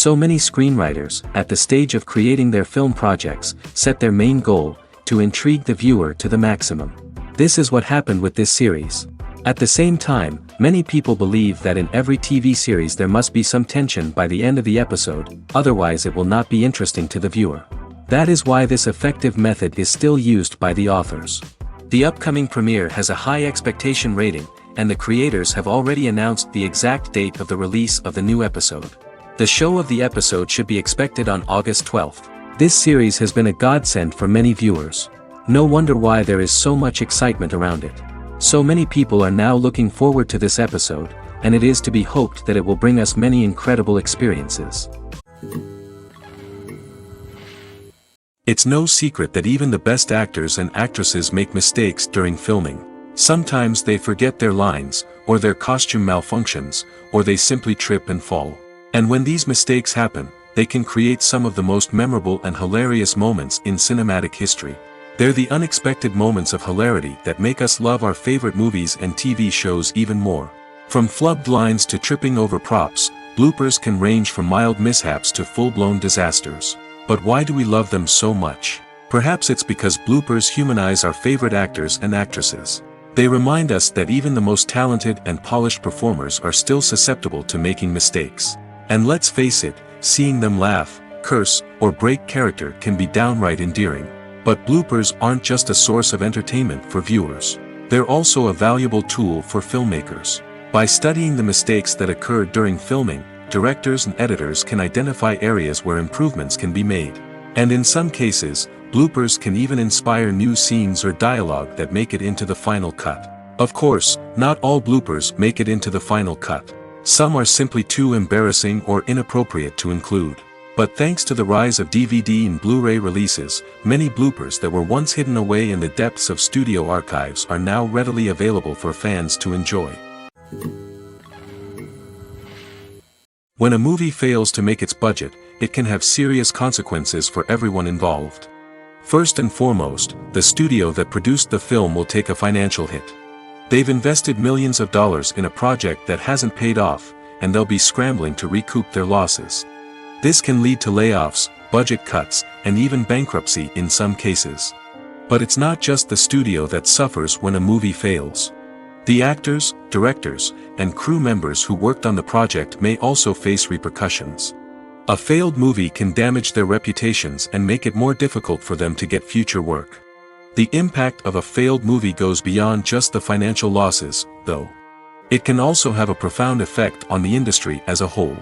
So many screenwriters, at the stage of creating their film projects, set their main goal, to intrigue the viewer to the maximum. This is what happened with this series. At the same time, many people believe that in every TV series there must be some tension by the end of the episode, otherwise it will not be interesting to the viewer. That is why this effective method is still used by the authors. The upcoming premiere has a high expectation rating, and the creators have already announced the exact date of the release of the new episode. The show of the episode should be expected on August 12th. This series has been a godsend for many viewers. No wonder why there is so much excitement around it. So many people are now looking forward to this episode, and it is to be hoped that it will bring us many incredible experiences. It's no secret that even the best actors and actresses make mistakes during filming. Sometimes they forget their lines, or their costume malfunctions, or they simply trip and fall. And when these mistakes happen, they can create some of the most memorable and hilarious moments in cinematic history. They're the unexpected moments of hilarity that make us love our favorite movies and TV shows even more. From flubbed lines to tripping over props, bloopers can range from mild mishaps to full-blown disasters. But why do we love them so much? Perhaps it's because bloopers humanize our favorite actors and actresses. They remind us that even the most talented and polished performers are still susceptible to making mistakes. And let's face it, seeing them laugh, curse, or break character can be downright endearing. But bloopers aren't just a source of entertainment for viewers. They're also a valuable tool for filmmakers. By studying the mistakes that occurred during filming, directors and editors can identify areas where improvements can be made. And in some cases, bloopers can even inspire new scenes or dialogue that make it into the final cut. Of course, not all bloopers make it into the final cut. Some are simply too embarrassing or inappropriate to include. But thanks to the rise of DVD and Blu-ray releases, many bloopers that were once hidden away in the depths of studio archives are now readily available for fans to enjoy. When a movie fails to make its budget, it can have serious consequences for everyone involved. First and foremost, the studio that produced the film will take a financial hit. They've invested millions of dollars in a project that hasn't paid off, and they'll be scrambling to recoup their losses. This can lead to layoffs, budget cuts, and even bankruptcy in some cases. But it's not just the studio that suffers when a movie fails. The actors, directors, and crew members who worked on the project may also face repercussions. A failed movie can damage their reputations and make it more difficult for them to get future work. The impact of a failed movie goes beyond just the financial losses, though. It can also have a profound effect on the industry as a whole.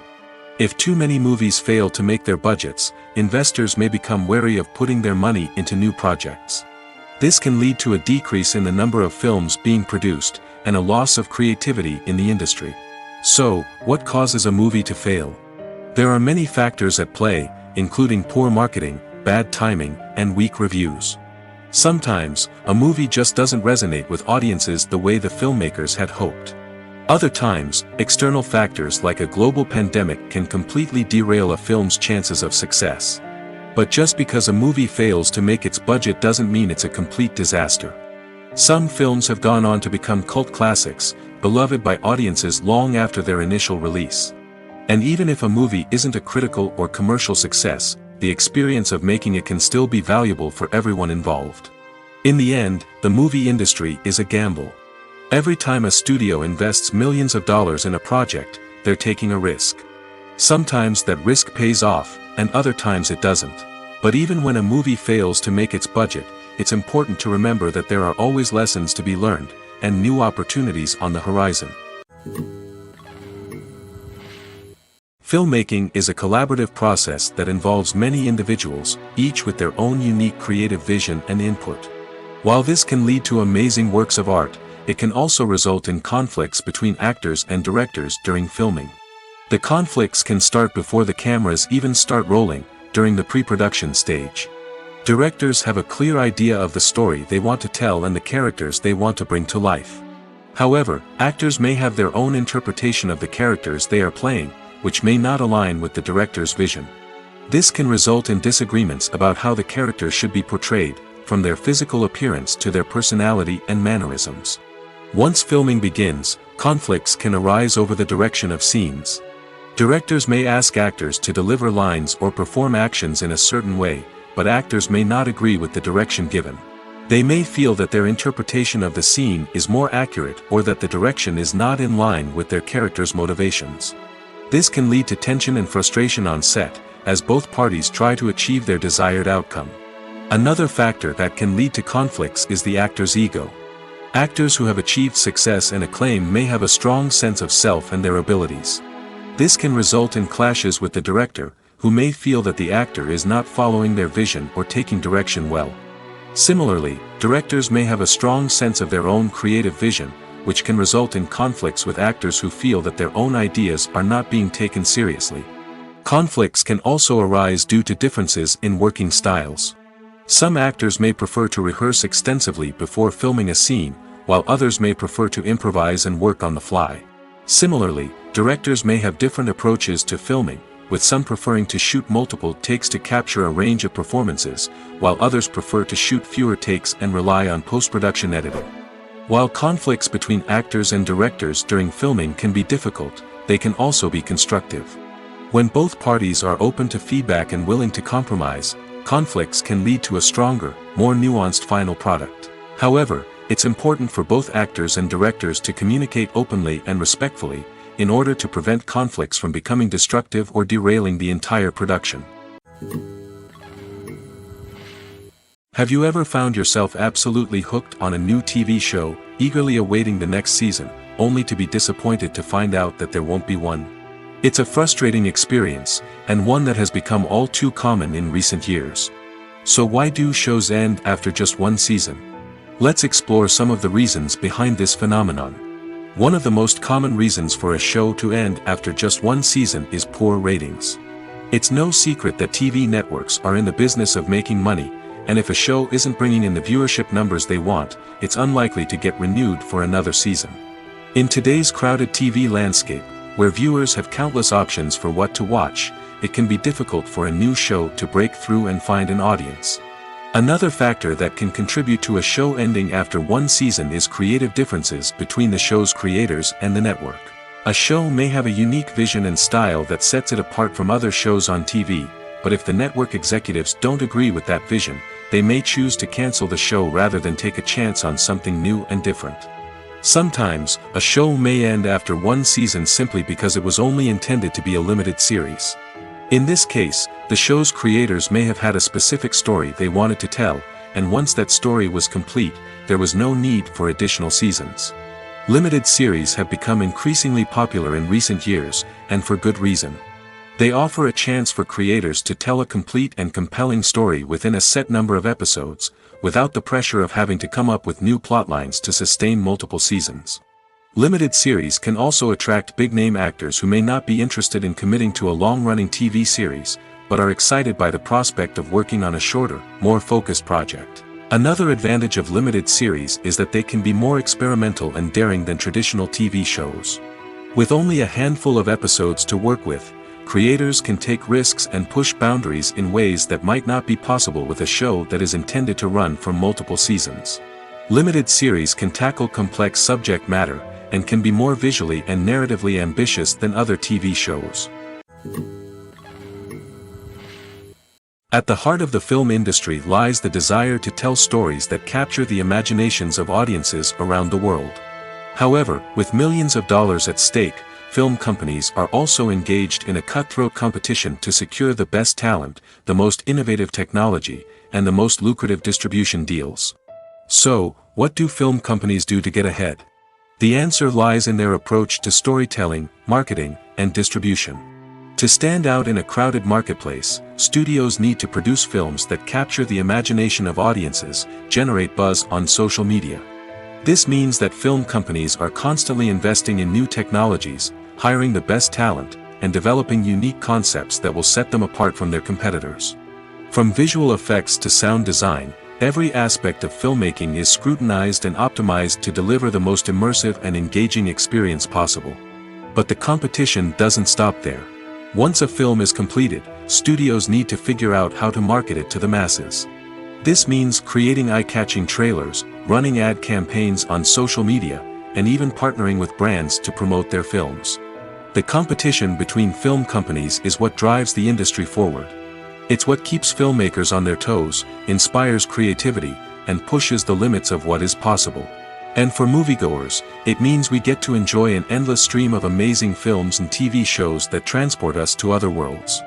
If too many movies fail to make their budgets, investors may become wary of putting their money into new projects. This can lead to a decrease in the number of films being produced, and a loss of creativity in the industry. So, what causes a movie to fail? There are many factors at play, including poor marketing, bad timing, and weak reviews. Sometimes, a movie just doesn't resonate with audiences the way the filmmakers had hoped. Other times, external factors like a global pandemic can completely derail a film's chances of success. But just because a movie fails to make its budget doesn't mean it's a complete disaster. Some films have gone on to become cult classics, beloved by audiences long after their initial release. And even if a movie isn't a critical or commercial success, the experience of making it can still be valuable for everyone involved. In the end, the movie industry is a gamble. Every time a studio invests millions of dollars in a project, they're taking a risk. Sometimes that risk pays off, and other times it doesn't. But even when a movie fails to make its budget, it's important to remember that there are always lessons to be learned, and new opportunities on the horizon. Filmmaking is a collaborative process that involves many individuals, each with their own unique creative vision and input. While this can lead to amazing works of art, it can also result in conflicts between actors and directors during filming. The conflicts can start before the cameras even start rolling, during the pre-production stage. Directors have a clear idea of the story they want to tell and the characters they want to bring to life. However, actors may have their own interpretation of the characters they are playing, which may not align with the director's vision. This can result in disagreements about how the characters should be portrayed, from their physical appearance to their personality and mannerisms. Once filming begins, conflicts can arise over the direction of scenes. Directors may ask actors to deliver lines or perform actions in a certain way, but actors may not agree with the direction given. They may feel that their interpretation of the scene is more accurate or that the direction is not in line with their character's motivations. This can lead to tension and frustration on set, as both parties try to achieve their desired outcome. Another factor that can lead to conflicts is the actor's ego. Actors who have achieved success and acclaim may have a strong sense of self and their abilities. This can result in clashes with the director, who may feel that the actor is not following their vision or taking direction well. Similarly, directors may have a strong sense of their own creative vision, which can result in conflicts with actors who feel that their own ideas are not being taken seriously. Conflicts can also arise due to differences in working styles. Some actors may prefer to rehearse extensively before filming a scene, while others may prefer to improvise and work on the fly. Similarly, directors may have different approaches to filming, with some preferring to shoot multiple takes to capture a range of performances, while others prefer to shoot fewer takes and rely on post-production editing. While conflicts between actors and directors during filming can be difficult, they can also be constructive. When both parties are open to feedback and willing to compromise, conflicts can lead to a stronger, more nuanced final product. However, it's important for both actors and directors to communicate openly and respectfully, in order to prevent conflicts from becoming destructive or derailing the entire production. Have you ever found yourself absolutely hooked on a new TV show, eagerly awaiting the next season, only to be disappointed to find out that there won't be one? It's a frustrating experience, and one that has become all too common in recent years. So why do shows end after just one season? Let's explore some of the reasons behind this phenomenon. One of the most common reasons for a show to end after just one season is poor ratings. It's no secret that TV networks are in the business of making money, and if a show isn't bringing in the viewership numbers they want, it's unlikely to get renewed for another season. In today's crowded TV landscape, where viewers have countless options for what to watch, it can be difficult for a new show to break through and find an audience. Another factor that can contribute to a show ending after one season is creative differences between the show's creators and the network. A show may have a unique vision and style that sets it apart from other shows on TV, but if the network executives don't agree with that vision, they may choose to cancel the show rather than take a chance on something new and different. Sometimes, a show may end after one season simply because it was only intended to be a limited series. In this case, the show's creators may have had a specific story they wanted to tell, and once that story was complete, there was no need for additional seasons. Limited series have become increasingly popular in recent years, and for good reason. They offer a chance for creators to tell a complete and compelling story within a set number of episodes, without the pressure of having to come up with new plotlines to sustain multiple seasons. Limited series can also attract big-name actors who may not be interested in committing to a long-running TV series, but are excited by the prospect of working on a shorter, more focused project. Another advantage of limited series is that they can be more experimental and daring than traditional TV shows. With only a handful of episodes to work with, creators can take risks and push boundaries in ways that might not be possible with a show that is intended to run for multiple seasons. Limited series can tackle complex subject matter, and can be more visually and narratively ambitious than other TV shows. At the heart of the film industry lies the desire to tell stories that capture the imaginations of audiences around the world. However, with millions of dollars at stake, film companies are also engaged in a cutthroat competition to secure the best talent, the most innovative technology, and the most lucrative distribution deals. So, what do film companies do to get ahead? The answer lies in their approach to storytelling, marketing, and distribution. To stand out in a crowded marketplace, studios need to produce films that capture the imagination of audiences, generate buzz on social media. This means that film companies are constantly investing in new technologies, hiring the best talent, and developing unique concepts that will set them apart from their competitors. From visual effects to sound design, every aspect of filmmaking is scrutinized and optimized to deliver the most immersive and engaging experience possible. But the competition doesn't stop there. Once a film is completed, studios need to figure out how to market it to the masses. This means creating eye-catching trailers, running ad campaigns on social media, and even partnering with brands to promote their films. The competition between film companies is what drives the industry forward. It's what keeps filmmakers on their toes, inspires creativity, and pushes the limits of what is possible. And for moviegoers, it means we get to enjoy an endless stream of amazing films and TV shows that transport us to other worlds.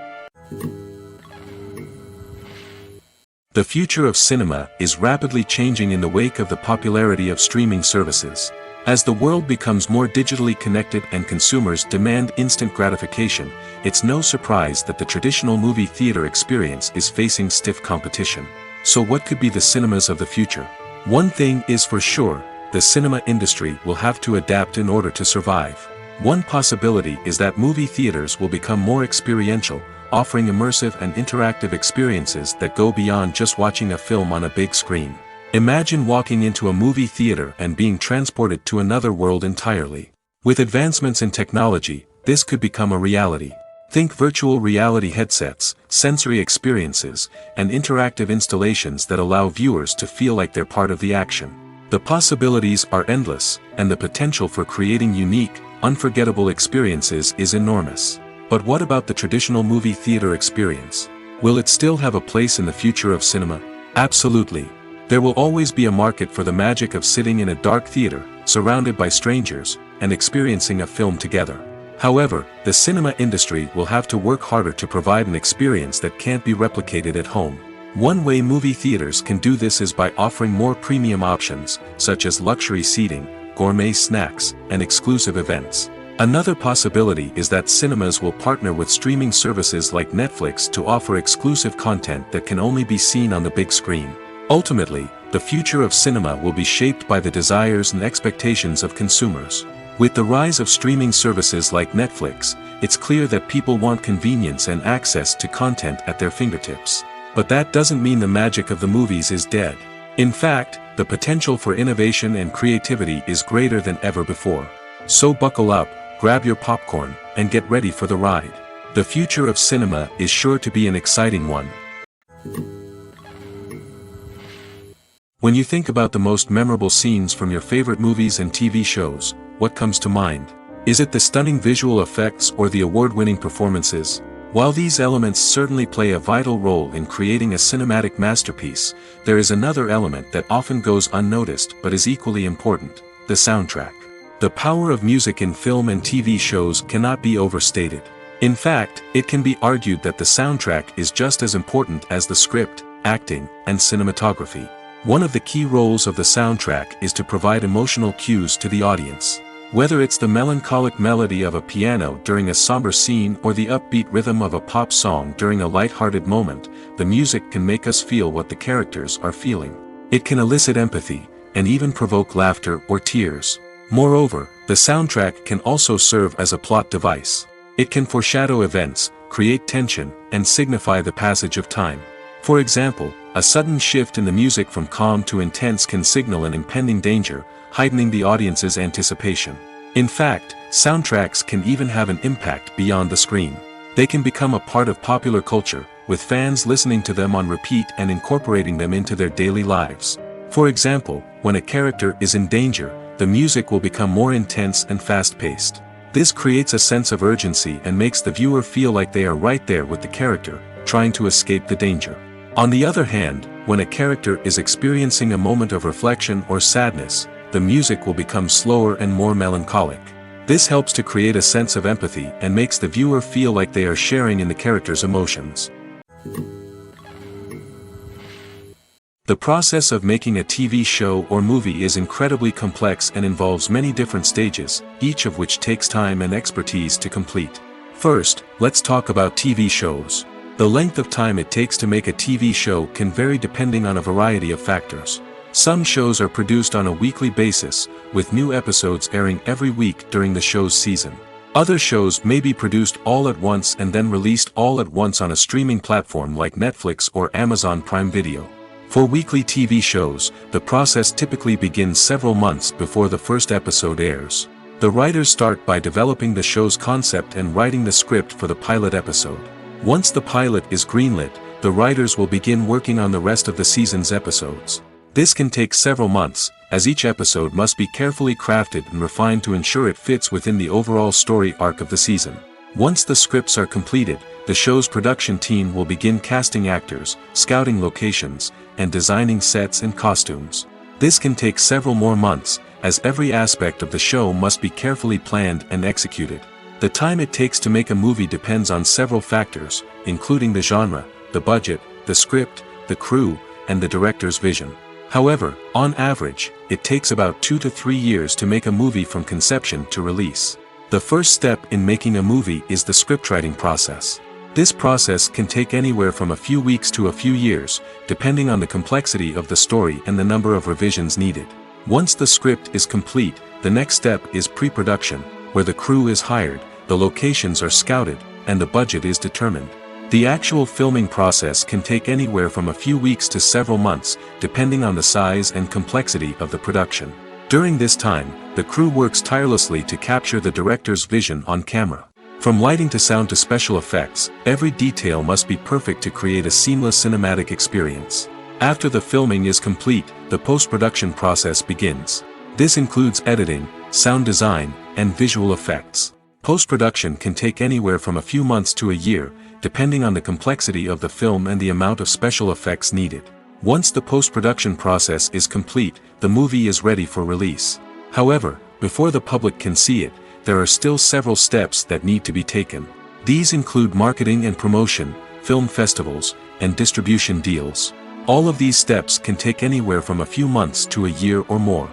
The future of cinema is rapidly changing in the wake of the popularity of streaming services. As the world becomes more digitally connected and consumers demand instant gratification, it's no surprise that the traditional movie theater experience is facing stiff competition. So what could be the cinemas of the future? One thing is for sure, the cinema industry will have to adapt in order to survive. One possibility is that movie theaters will become more experiential, offering immersive and interactive experiences that go beyond just watching a film on a big screen. Imagine walking into a movie theater and being transported to another world entirely. With advancements in technology, this could become a reality. Think virtual reality headsets, sensory experiences, and interactive installations that allow viewers to feel like they're part of the action. The possibilities are endless, and the potential for creating unique, unforgettable experiences is enormous. But what about the traditional movie theater experience? Will it still have a place in the future of cinema? Absolutely. There will always be a market for the magic of sitting in a dark theater, surrounded by strangers, and experiencing a film together. However, the cinema industry will have to work harder to provide an experience that can't be replicated at home. One way movie theaters can do this is by offering more premium options, such as luxury seating, gourmet snacks, and exclusive events. Another possibility is that cinemas will partner with streaming services like Netflix to offer exclusive content that can only be seen on the big screen. Ultimately, the future of cinema will be shaped by the desires and expectations of consumers. With the rise of streaming services like Netflix, it's clear that people want convenience and access to content at their fingertips. But that doesn't mean the magic of the movies is dead. In fact, the potential for innovation and creativity is greater than ever before. So buckle up, grab your popcorn, and get ready for the ride. The future of cinema is sure to be an exciting one. When you think about the most memorable scenes from your favorite movies and TV shows, what comes to mind? Is it the stunning visual effects or the award-winning performances? While these elements certainly play a vital role in creating a cinematic masterpiece, there is another element that often goes unnoticed but is equally important: the soundtrack. The power of music in film and TV shows cannot be overstated. In fact, it can be argued that the soundtrack is just as important as the script, acting, and cinematography. One of the key roles of the soundtrack is to provide emotional cues to the audience. Whether it's the melancholic melody of a piano during a somber scene or the upbeat rhythm of a pop song during a light-hearted moment, the music can make us feel what the characters are feeling. It can elicit empathy, and even provoke laughter or tears. Moreover, the soundtrack can also serve as a plot device. It can foreshadow events, create tension, and signify the passage of time. For example, a sudden shift in the music from calm to intense can signal an impending danger, heightening the audience's anticipation. In fact, soundtracks can even have an impact beyond the screen. They can become a part of popular culture, with fans listening to them on repeat and incorporating them into their daily lives. For example, when a character is in danger, the music will become more intense and fast-paced. This creates a sense of urgency and makes the viewer feel like they are right there with the character, trying to escape the danger. On the other hand, when a character is experiencing a moment of reflection or sadness, the music will become slower and more melancholic. This helps to create a sense of empathy and makes the viewer feel like they are sharing in the character's emotions. The process of making a TV show or movie is incredibly complex and involves many different stages, each of which takes time and expertise to complete. First, let's talk about TV shows. The length of time it takes to make a TV show can vary depending on a variety of factors. Some shows are produced on a weekly basis, with new episodes airing every week during the show's season. Other shows may be produced all at once and then released all at once on a streaming platform like Netflix or Amazon Prime Video. For weekly TV shows, the process typically begins several months before the first episode airs. The writers start by developing the show's concept and writing the script for the pilot episode. Once the pilot is greenlit, the writers will begin working on the rest of the season's episodes. This can take several months, as each episode must be carefully crafted and refined to ensure it fits within the overall story arc of the season. Once the scripts are completed, the show's production team will begin casting actors, scouting locations, and designing sets and costumes. This can take several more months, as every aspect of the show must be carefully planned and executed. The time it takes to make a movie depends on several factors, including the genre, the budget, the script, the crew, and the director's vision. However, on average, it takes about 2 to 3 years to make a movie from conception to release. The first step in making a movie is the scriptwriting process. This process can take anywhere from a few weeks to a few years, depending on the complexity of the story and the number of revisions needed. Once the script is complete, the next step is pre-production, where the crew is hired, the locations are scouted, and the budget is determined. The actual filming process can take anywhere from a few weeks to several months, depending on the size and complexity of the production. During this time, the crew works tirelessly to capture the director's vision on camera. From lighting to sound to special effects, every detail must be perfect to create a seamless cinematic experience. After the filming is complete, the post-production process begins. This includes editing, sound design, and visual effects. Post-production can take anywhere from a few months to a year, depending on the complexity of the film and the amount of special effects needed. Once the post-production process is complete, the movie is ready for release. However, before the public can see it, there are still several steps that need to be taken. These include marketing and promotion, film festivals, and distribution deals. All of these steps can take anywhere from a few months to a year or more.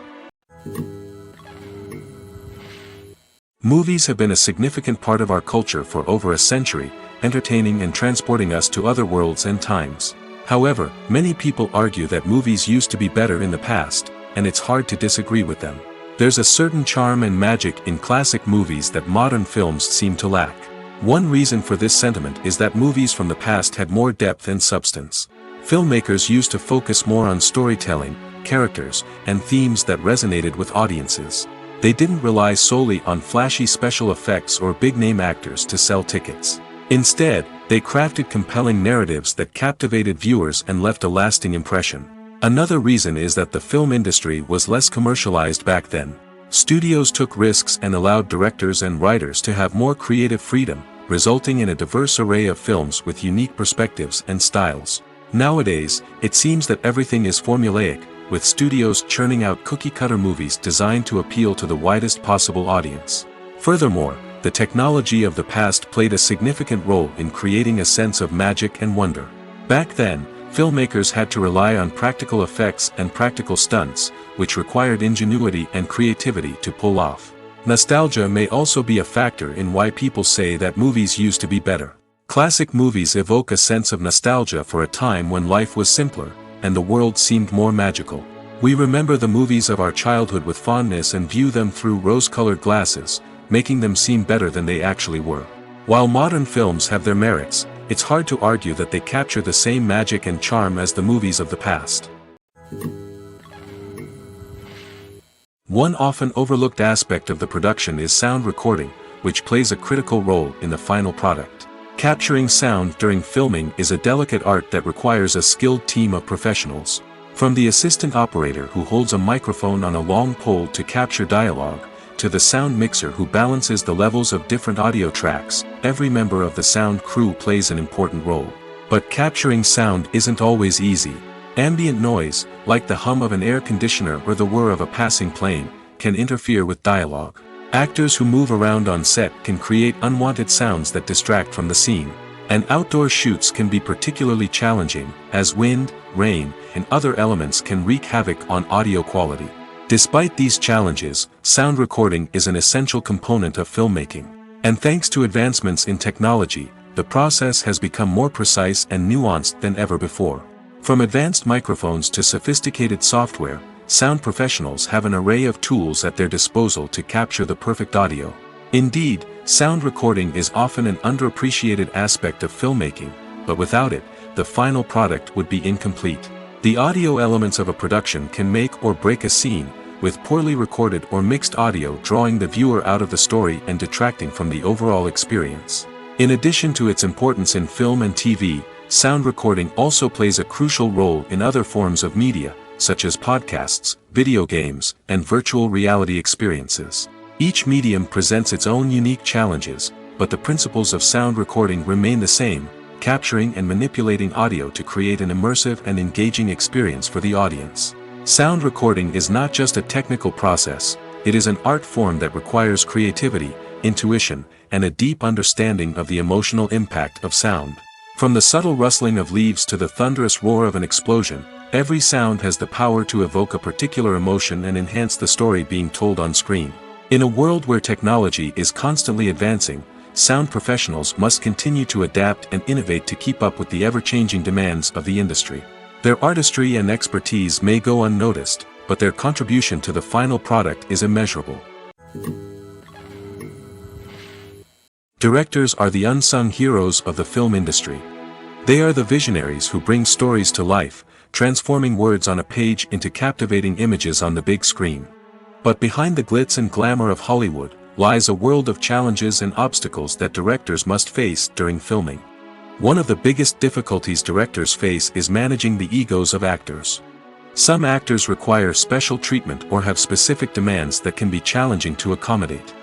Movies have been a significant part of our culture for over a century, entertaining and transporting us to other worlds and times. However, many people argue that movies used to be better in the past, and it's hard to disagree with them. There's a certain charm and magic in classic movies that modern films seem to lack. One reason for this sentiment is that movies from the past had more depth and substance. Filmmakers used to focus more on storytelling, characters, and themes that resonated with audiences. They didn't rely solely on flashy special effects or big-name actors to sell tickets. Instead, they crafted compelling narratives that captivated viewers and left a lasting impression. Another reason is that the film industry was less commercialized back then. Studios took risks and allowed directors and writers to have more creative freedom, resulting in a diverse array of films with unique perspectives and styles. Nowadays, it seems that everything is formulaic, with studios churning out cookie-cutter movies designed to appeal to the widest possible audience. Furthermore, the technology of the past played a significant role in creating a sense of magic and wonder. Back then, filmmakers had to rely on practical effects and practical stunts, which required ingenuity and creativity to pull off. Nostalgia may also be a factor in why people say that movies used to be better. Classic movies evoke a sense of nostalgia for a time when life was simpler, and the world seemed more magical. We remember the movies of our childhood with fondness and view them through rose-colored glasses, making them seem better than they actually were. While modern films have their merits, it's hard to argue that they capture the same magic and charm as the movies of the past. One often overlooked aspect of the production is sound recording, which plays a critical role in the final product. Capturing sound during filming is a delicate art that requires a skilled team of professionals. From the assistant operator who holds a microphone on a long pole to capture dialogue, to the sound mixer who balances the levels of different audio tracks, every member of the sound crew plays an important role. But capturing sound isn't always easy. Ambient noise, like the hum of an air conditioner or the whir of a passing plane, can interfere with dialogue. Actors who move around on set can create unwanted sounds that distract from the scene. And outdoor shoots can be particularly challenging, as wind, rain, and other elements can wreak havoc on audio quality. Despite these challenges, sound recording is an essential component of filmmaking. And thanks to advancements in technology, the process has become more precise and nuanced than ever before. From advanced microphones to sophisticated software, sound professionals have an array of tools at their disposal to capture the perfect audio. Indeed, sound recording is often an underappreciated aspect of filmmaking, but without it, the final product would be incomplete. The audio elements of a production can make or break a scene, with poorly recorded or mixed audio drawing the viewer out of the story and detracting from the overall experience. In addition to its importance in film and TV, sound recording also plays a crucial role in other forms of media, such as podcasts, video games, and virtual reality experiences. Each medium presents its own unique challenges, but the principles of sound recording remain the same, capturing and manipulating audio to create an immersive and engaging experience for the audience. Sound recording is not just a technical process, it is an art form that requires creativity, intuition, and a deep understanding of the emotional impact of sound. From the subtle rustling of leaves to the thunderous roar of an explosion, every sound has the power to evoke a particular emotion and enhance the story being told on screen. In a world where technology is constantly advancing, sound professionals must continue to adapt and innovate to keep up with the ever-changing demands of the industry. Their artistry and expertise may go unnoticed, but their contribution to the final product is immeasurable. Directors are the unsung heroes of the film industry. They are the visionaries who bring stories to life, transforming words on a page into captivating images on the big screen. But behind the glitz and glamour of Hollywood, lies a world of challenges and obstacles that directors must face during filming. One of the biggest difficulties directors face is managing the egos of actors. Some actors require special treatment or have specific demands that can be challenging to accommodate.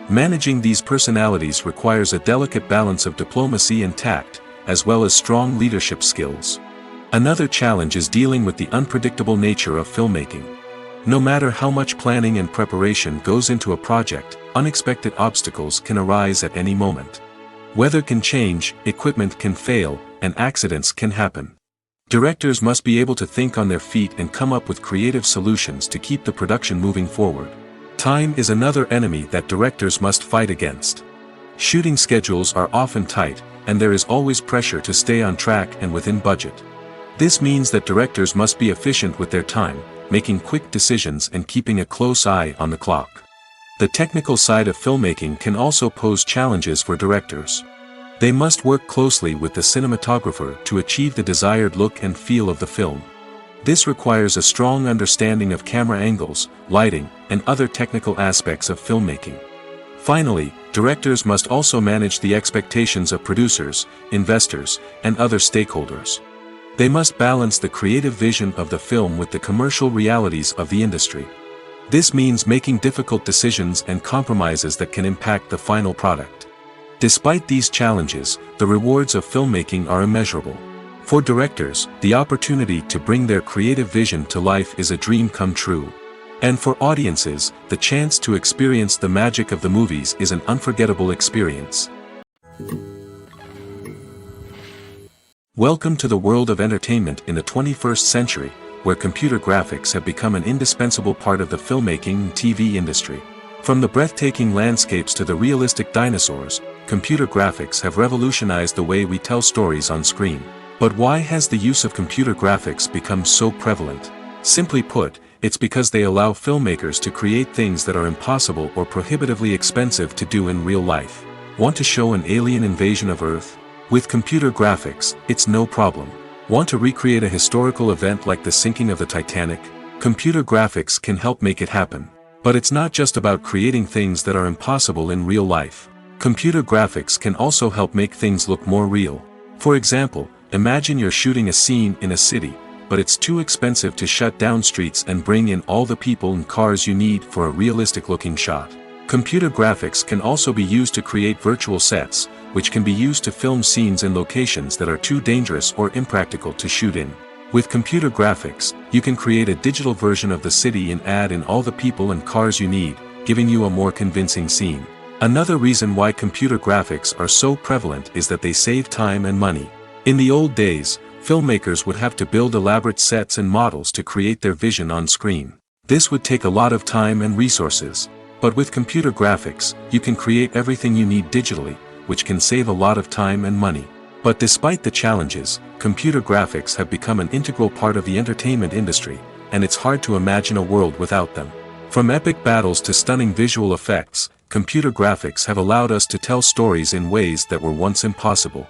Managing these personalities requires a delicate balance of diplomacy and tact, as well as strong leadership skills. Another challenge is dealing with the unpredictable nature of filmmaking. No matter how much planning and preparation goes into a project, unexpected obstacles can arise at any moment. Weather can change, equipment can fail, and accidents can happen. Directors must be able to think on their feet and come up with creative solutions to keep the production moving forward. Time is another enemy that directors must fight against. Shooting schedules are often tight, and there is always pressure to stay on track and within budget. This means that directors must be efficient with their time, making quick decisions and keeping a close eye on the clock. The technical side of filmmaking can also pose challenges for directors. They must work closely with the cinematographer to achieve the desired look and feel of the film. This requires a strong understanding of camera angles, lighting, and other technical aspects of filmmaking. Finally, directors must also manage the expectations of producers, investors, and other stakeholders. They must balance the creative vision of the film with the commercial realities of the industry. This means making difficult decisions and compromises that can impact the final product. Despite these challenges, the rewards of filmmaking are immeasurable. For directors, the opportunity to bring their creative vision to life is a dream come true. And for audiences, the chance to experience the magic of the movies is an unforgettable experience. Welcome to the world of entertainment in the 21st century, where computer graphics have become an indispensable part of the filmmaking and TV industry. From the breathtaking landscapes to the realistic dinosaurs, computer graphics have revolutionized the way we tell stories on screen. But why has the use of computer graphics become so prevalent? Simply put, it's because they allow filmmakers to create things that are impossible or prohibitively expensive to do in real life. Want to show an alien invasion of Earth? With computer graphics, it's no problem. Want to recreate a historical event like the sinking of the Titanic? Computer graphics can help make it happen. But it's not just about creating things that are impossible in real life. Computer graphics can also help make things look more real. For example, imagine you're shooting a scene in a city, but it's too expensive to shut down streets and bring in all the people and cars you need for a realistic-looking shot. Computer graphics can also be used to create virtual sets, which can be used to film scenes in locations that are too dangerous or impractical to shoot in. With computer graphics, you can create a digital version of the city and add in all the people and cars you need, giving you a more convincing scene. Another reason why computer graphics are so prevalent is that they save time and money. In the old days, filmmakers would have to build elaborate sets and models to create their vision on screen. This would take a lot of time and resources. But with computer graphics, you can create everything you need digitally, which can save a lot of time and money. But despite the challenges, computer graphics have become an integral part of the entertainment industry, and it's hard to imagine a world without them. From epic battles to stunning visual effects, computer graphics have allowed us to tell stories in ways that were once impossible.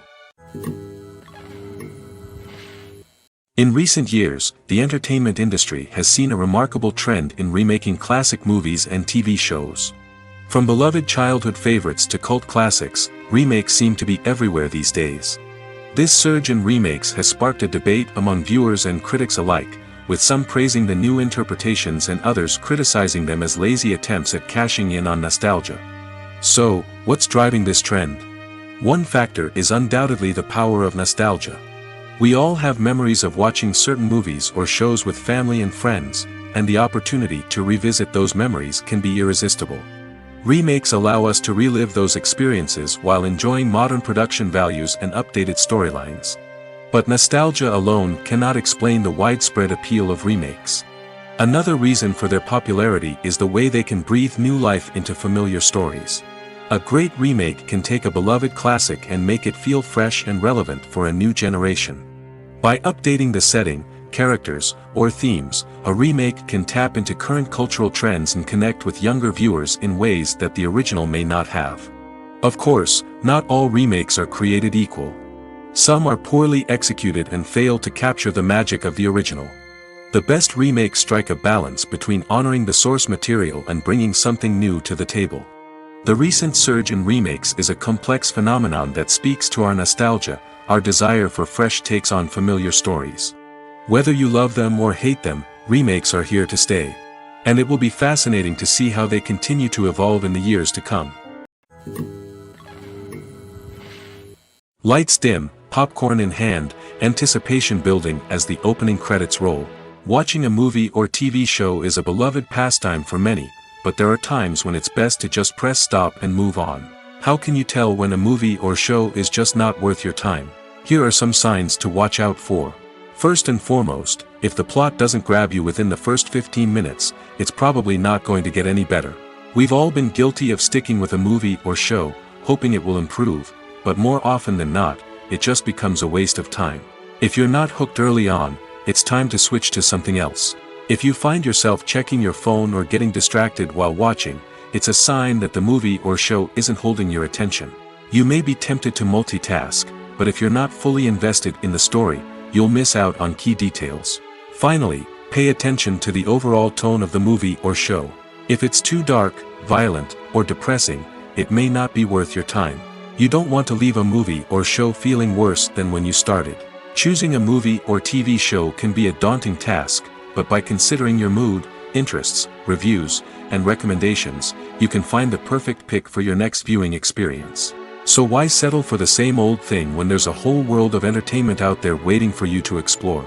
In recent years, the entertainment industry has seen a remarkable trend in remaking classic movies and TV shows. From beloved childhood favorites to cult classics, remakes seem to be everywhere these days. This surge in remakes has sparked a debate among viewers and critics alike, with some praising the new interpretations and others criticizing them as lazy attempts at cashing in on nostalgia. So, what's driving this trend? One factor is undoubtedly the power of nostalgia. We all have memories of watching certain movies or shows with family and friends, and the opportunity to revisit those memories can be irresistible. Remakes allow us to relive those experiences while enjoying modern production values and updated storylines. But nostalgia alone cannot explain the widespread appeal of remakes. Another reason for their popularity is the way they can breathe new life into familiar stories. A great remake can take a beloved classic and make it feel fresh and relevant for a new generation. By updating the setting, characters, or themes, a remake can tap into current cultural trends and connect with younger viewers in ways that the original may not have. Of course, not all remakes are created equal. Some are poorly executed and fail to capture the magic of the original. The best remakes strike a balance between honoring the source material and bringing something new to the table. The recent surge in remakes is a complex phenomenon that speaks to our nostalgia, our desire for fresh takes on familiar stories. Whether you love them or hate them, remakes are here to stay. And it will be fascinating to see how they continue to evolve in the years to come. Lights dim, popcorn in hand, anticipation building as the opening credits roll. Watching a movie or TV show is a beloved pastime for many, but there are times when it's best to just press stop and move on. How can you tell when a movie or show is just not worth your time? Here are some signs to watch out for. First and foremost, if the plot doesn't grab you within the first 15 minutes, it's probably not going to get any better. We've all been guilty of sticking with a movie or show, hoping it will improve, but more often than not, it just becomes a waste of time. If you're not hooked early on, it's time to switch to something else. If you find yourself checking your phone or getting distracted while watching, it's a sign that the movie or show isn't holding your attention. You may be tempted to multitask, but if you're not fully invested in the story, you'll miss out on key details. Finally, pay attention to the overall tone of the movie or show. If it's too dark, violent, or depressing, it may not be worth your time. You don't want to leave a movie or show feeling worse than when you started. Choosing a movie or TV show can be a daunting task, but by considering your mood, interests, reviews, and recommendations, you can find the perfect pick for your next viewing experience. So why settle for the same old thing when there's a whole world of entertainment out there waiting for you to explore?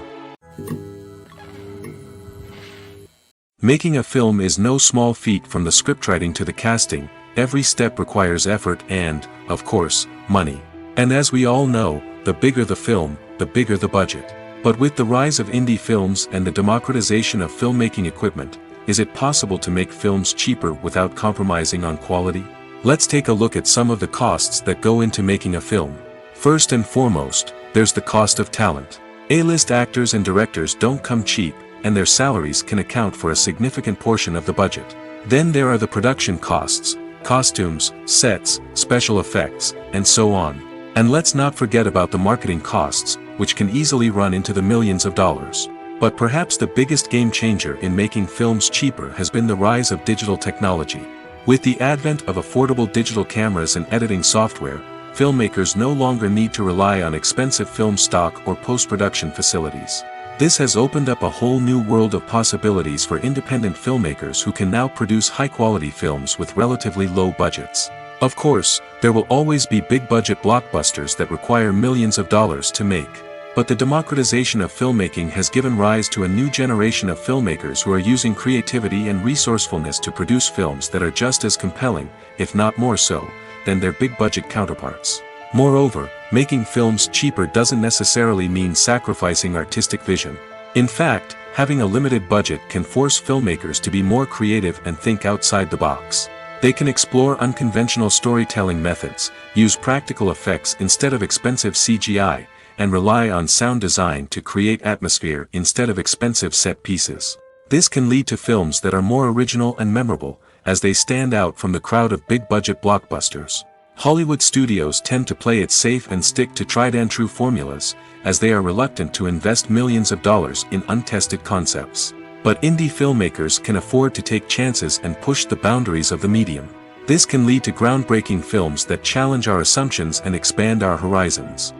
Making a film is no small feat. From the scriptwriting to the casting, every step requires effort and, of course, money. And as we all know, the bigger the film, the bigger the budget. But with the rise of indie films and the democratization of filmmaking equipment, is it possible to make films cheaper without compromising on quality? Let's take a look at some of the costs that go into making a film. First and foremost, there's the cost of talent. A-list actors and directors don't come cheap, and their salaries can account for a significant portion of the budget. Then there are the production costs, costumes, sets, special effects, and so on. And let's not forget about the marketing costs, which can easily run into the millions of dollars. But perhaps the biggest game changer in making films cheaper has been the rise of digital technology. With the advent of affordable digital cameras and editing software, filmmakers no longer need to rely on expensive film stock or post-production facilities. This has opened up a whole new world of possibilities for independent filmmakers who can now produce high-quality films with relatively low budgets. Of course, there will always be big-budget blockbusters that require millions of dollars to make. But the democratization of filmmaking has given rise to a new generation of filmmakers who are using creativity and resourcefulness to produce films that are just as compelling, if not more so, than their big-budget counterparts. Moreover, making films cheaper doesn't necessarily mean sacrificing artistic vision. In fact, having a limited budget can force filmmakers to be more creative and think outside the box. They can explore unconventional storytelling methods, use practical effects instead of expensive CGI, and rely on sound design to create atmosphere instead of expensive set pieces. This can lead to films that are more original and memorable, as they stand out from the crowd of big-budget blockbusters. Hollywood studios tend to play it safe and stick to tried-and-true formulas, as they are reluctant to invest millions of dollars in untested concepts. But indie filmmakers can afford to take chances and push the boundaries of the medium. This can lead to groundbreaking films that challenge our assumptions and expand our horizons.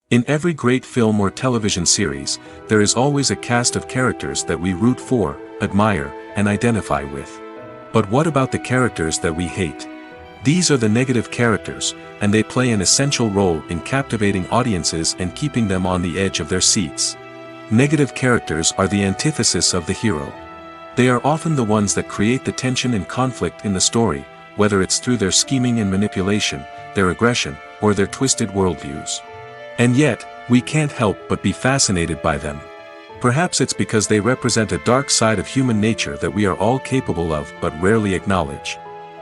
In every great film or television series, there is always a cast of characters that we root for, admire, and identify with. But what about the characters that we hate? These are the negative characters, and they play an essential role in captivating audiences and keeping them on the edge of their seats. Negative characters are the antithesis of the hero. They are often the ones that create the tension and conflict in the story, whether it's through their scheming and manipulation, their aggression, or their twisted worldviews. And yet, we can't help but be fascinated by them. Perhaps it's because they represent a dark side of human nature that we are all capable of but rarely acknowledge.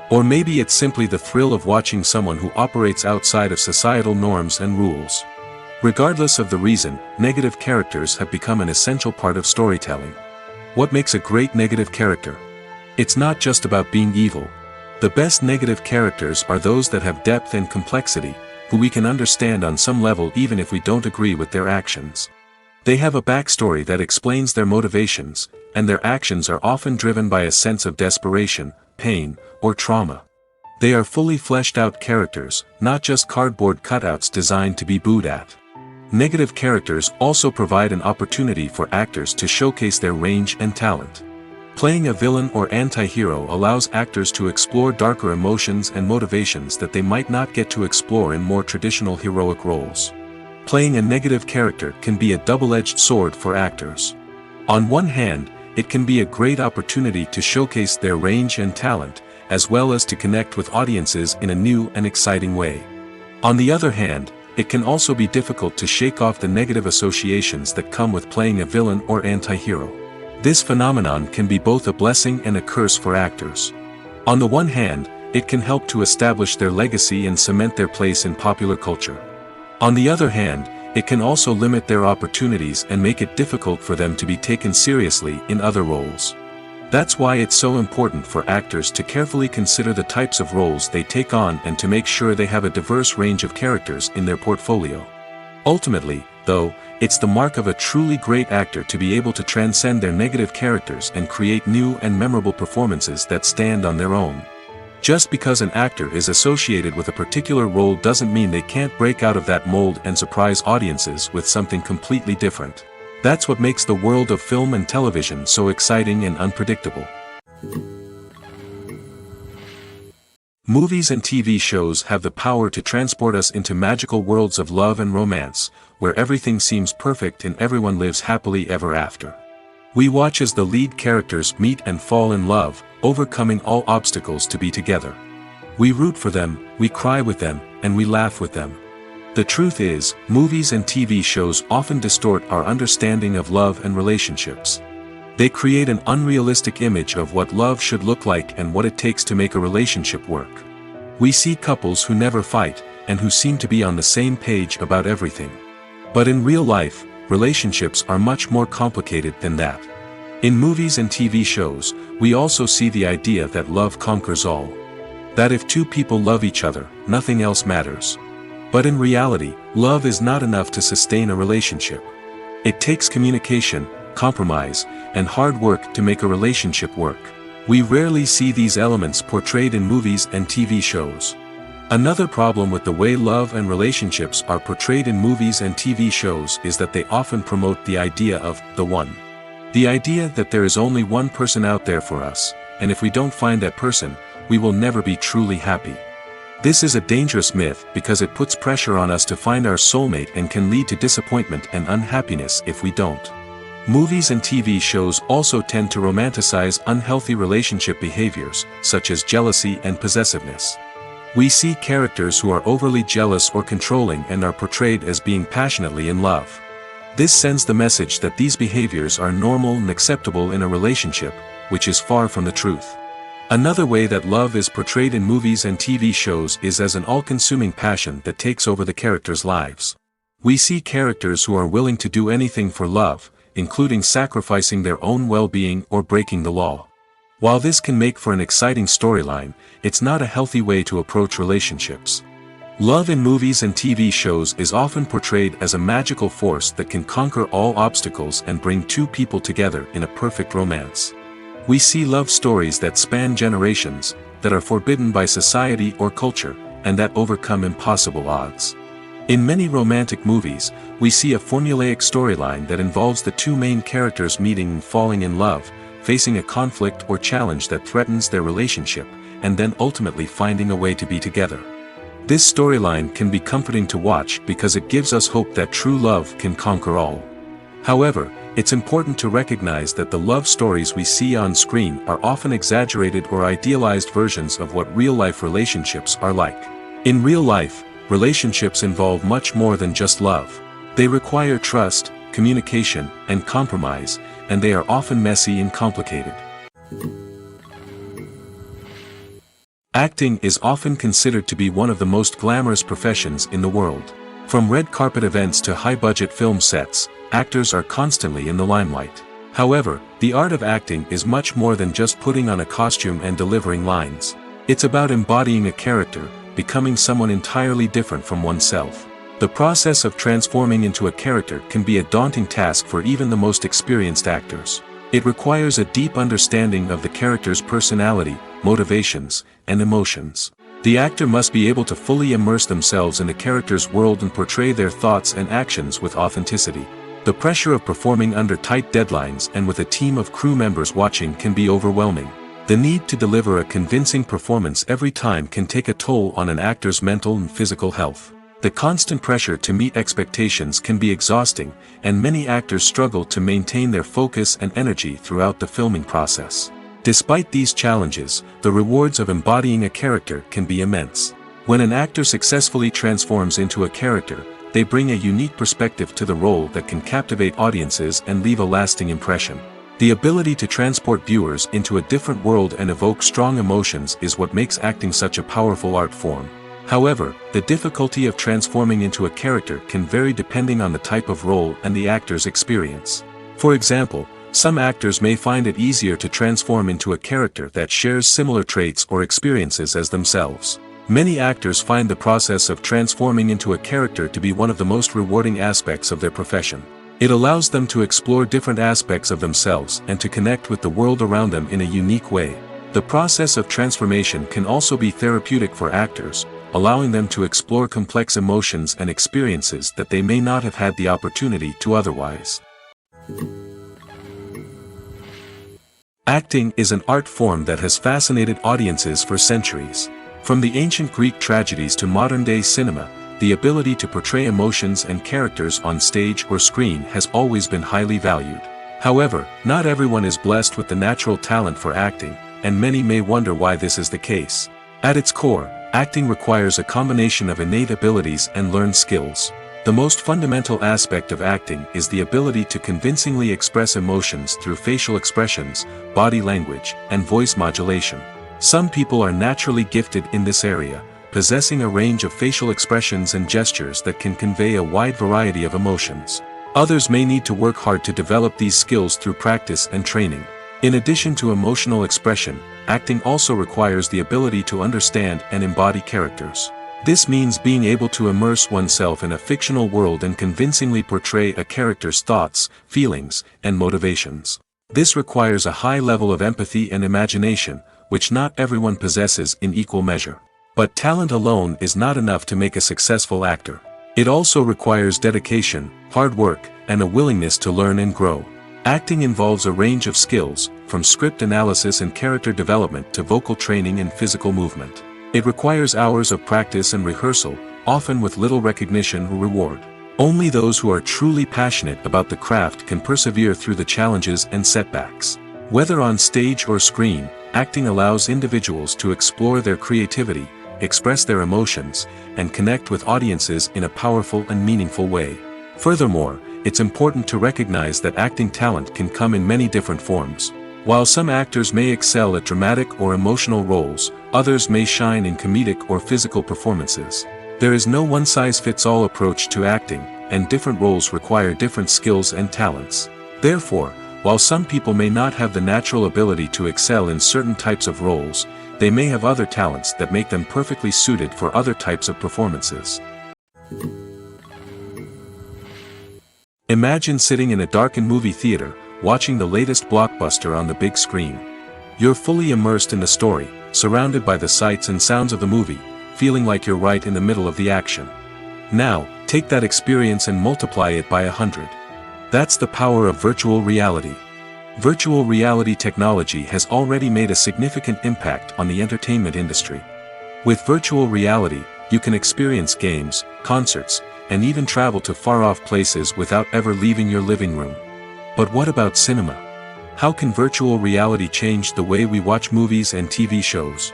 Or maybe it's simply the thrill of watching someone who operates outside of societal norms and rules. Regardless of the reason, negative characters have become an essential part of storytelling. What makes a great negative character? It's not just about being evil. The best negative characters are those that have depth and complexity, who we can understand on some level even if we don't agree with their actions. They have a backstory that explains their motivations, and their actions are often driven by a sense of desperation, pain, or trauma. They are fully fleshed out characters, not just cardboard cutouts designed to be booed at. Negative characters also provide an opportunity for actors to showcase their range and talent. Playing a villain or anti-hero allows actors to explore darker emotions and motivations that they might not get to explore in more traditional heroic roles. Playing a negative character can be a double-edged sword for actors. On one hand, it can be a great opportunity to showcase their range and talent, as well as to connect with audiences in a new and exciting way. On the other hand, it can also be difficult to shake off the negative associations that come with playing a villain or anti-hero. This phenomenon can be both a blessing and a curse for actors. On the one hand, it can help to establish their legacy and cement their place in popular culture. On the other hand, it can also limit their opportunities and make it difficult for them to be taken seriously in other roles. That's why it's so important for actors to carefully consider the types of roles they take on and to make sure they have a diverse range of characters in their portfolio. Ultimately, though, it's the mark of a truly great actor to be able to transcend their negative characters and create new and memorable performances that stand on their own. Just because an actor is associated with a particular role doesn't mean they can't break out of that mold and surprise audiences with something completely different. That's what makes the world of film and television so exciting and unpredictable. Movies and TV shows have the power to transport us into magical worlds of love and romance, where everything seems perfect and everyone lives happily ever after. We watch as the lead characters meet and fall in love, overcoming all obstacles to be together. We root for them, we cry with them, and we laugh with them. The truth is, movies and TV shows often distort our understanding of love and relationships. They create an unrealistic image of what love should look like and what it takes to make a relationship work. We see couples who never fight, and who seem to be on the same page about everything. But in real life, relationships are much more complicated than that. In movies and TV shows, we also see the idea that love conquers all. That if two people love each other, nothing else matters. But in reality, love is not enough to sustain a relationship. It takes communication, compromise, and hard work to make a relationship work. We rarely see these elements portrayed in movies and TV shows. Another problem with the way love and relationships are portrayed in movies and TV shows is that they often promote the idea of the one. The idea that there is only one person out there for us, and if we don't find that person, we will never be truly happy. This is a dangerous myth because it puts pressure on us to find our soulmate and can lead to disappointment and unhappiness if we don't. Movies and TV shows also tend to romanticize unhealthy relationship behaviors, such as jealousy and possessiveness. We see characters who are overly jealous or controlling and are portrayed as being passionately in love. This sends the message that these behaviors are normal and acceptable in a relationship, which is far from the truth. Another way that love is portrayed in movies and TV shows is as an all-consuming passion that takes over the characters' lives. We see characters who are willing to do anything for love, including sacrificing their own well-being or breaking the law. While this can make for an exciting storyline, it's not a healthy way to approach relationships. Love in movies and TV shows is often portrayed as a magical force that can conquer all obstacles and bring two people together in a perfect romance. We see love stories that span generations, that are forbidden by society or culture, and that overcome impossible odds. In many romantic movies, we see a formulaic storyline that involves the two main characters meeting and falling in love, facing a conflict or challenge that threatens their relationship, and then ultimately finding a way to be together. This storyline can be comforting to watch because it gives us hope that true love can conquer all. However, it's important to recognize that the love stories we see on screen are often exaggerated or idealized versions of what real-life relationships are like. In real life, relationships involve much more than just love. They require trust, communication, and compromise, and they are often messy and complicated. Acting is often considered to be one of the most glamorous professions in the world. From red carpet events to high-budget film sets, actors are constantly in the limelight. However, the art of acting is much more than just putting on a costume and delivering lines. It's about embodying a character, becoming someone entirely different from oneself. The process of transforming into a character can be a daunting task for even the most experienced actors. It requires a deep understanding of the character's personality, motivations, and emotions. The actor must be able to fully immerse themselves in the character's world and portray their thoughts and actions with authenticity. The pressure of performing under tight deadlines and with a team of crew members watching can be overwhelming. The need to deliver a convincing performance every time can take a toll on an actor's mental and physical health. The constant pressure to meet expectations can be exhausting, and many actors struggle to maintain their focus and energy throughout the filming process. Despite these challenges, the rewards of embodying a character can be immense. When an actor successfully transforms into a character, they bring a unique perspective to the role that can captivate audiences and leave a lasting impression. The ability to transport viewers into a different world and evoke strong emotions is what makes acting such a powerful art form. However, the difficulty of transforming into a character can vary depending on the type of role and the actor's experience. For example, some actors may find it easier to transform into a character that shares similar traits or experiences as themselves. Many actors find the process of transforming into a character to be one of the most rewarding aspects of their profession. It allows them to explore different aspects of themselves and to connect with the world around them in a unique way. The process of transformation can also be therapeutic for actors, allowing them to explore complex emotions and experiences that they may not have had the opportunity to otherwise. Acting is an art form that has fascinated audiences for centuries. From the ancient Greek tragedies to modern-day cinema, the ability to portray emotions and characters on stage or screen has always been highly valued. However, not everyone is blessed with the natural talent for acting, and many may wonder why this is the case. At its core, acting requires a combination of innate abilities and learned skills. The most fundamental aspect of acting is the ability to convincingly express emotions through facial expressions, body language, and voice modulation. Some people are naturally gifted in this area, possessing a range of facial expressions and gestures that can convey a wide variety of emotions. Others may need to work hard to develop these skills through practice and training. In addition to emotional expression, acting also requires the ability to understand and embody characters. This means being able to immerse oneself in a fictional world and convincingly portray a character's thoughts, feelings, and motivations. This requires a high level of empathy and imagination, which not everyone possesses in equal measure. But talent alone is not enough to make a successful actor. It also requires dedication, hard work, and a willingness to learn and grow. Acting involves a range of skills, from script analysis and character development to vocal training and physical movement. It requires hours of practice and rehearsal, often with little recognition or reward. Only those who are truly passionate about the craft can persevere through the challenges and setbacks. Whether on stage or screen, acting allows individuals to explore their creativity, express their emotions, and connect with audiences in a powerful and meaningful way. Furthermore, it's important to recognize that acting talent can come in many different forms. While some actors may excel at dramatic or emotional roles, others may shine in comedic or physical performances. There is no one-size-fits-all approach to acting, and different roles require different skills and talents. Therefore, while some people may not have the natural ability to excel in certain types of roles, they may have other talents that make them perfectly suited for other types of performances. Imagine sitting in a darkened movie theater, watching the latest blockbuster on the big screen. You're fully immersed in the story, surrounded by the sights and sounds of the movie, feeling like you're right in the middle of the action. Now, take that experience and multiply it by 100. That's the power of virtual reality. Virtual reality technology has already made a significant impact on the entertainment industry. With virtual reality, you can experience games, concerts, and even travel to far-off places without ever leaving your living room. But what about cinema? How can virtual reality change the way we watch movies and TV shows?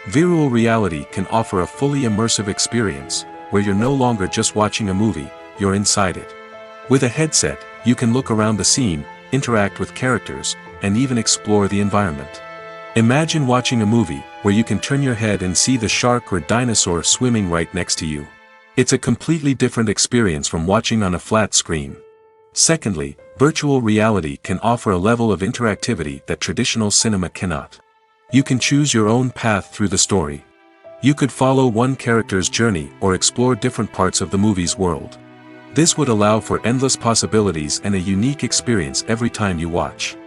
Virtual reality can offer a fully immersive experience, where you're no longer just watching a movie, you're inside it. With a headset, you can look around the scene, interact with characters, and even explore the environment. Imagine watching a movie, where you can turn your head and see the shark or dinosaur swimming right next to you. It's a completely different experience from watching on a flat screen. Secondly, virtual reality can offer a level of interactivity that traditional cinema cannot. You can choose your own path through the story. You could follow one character's journey or explore different parts of the movie's world. This would allow for endless possibilities and a unique experience every time you watch.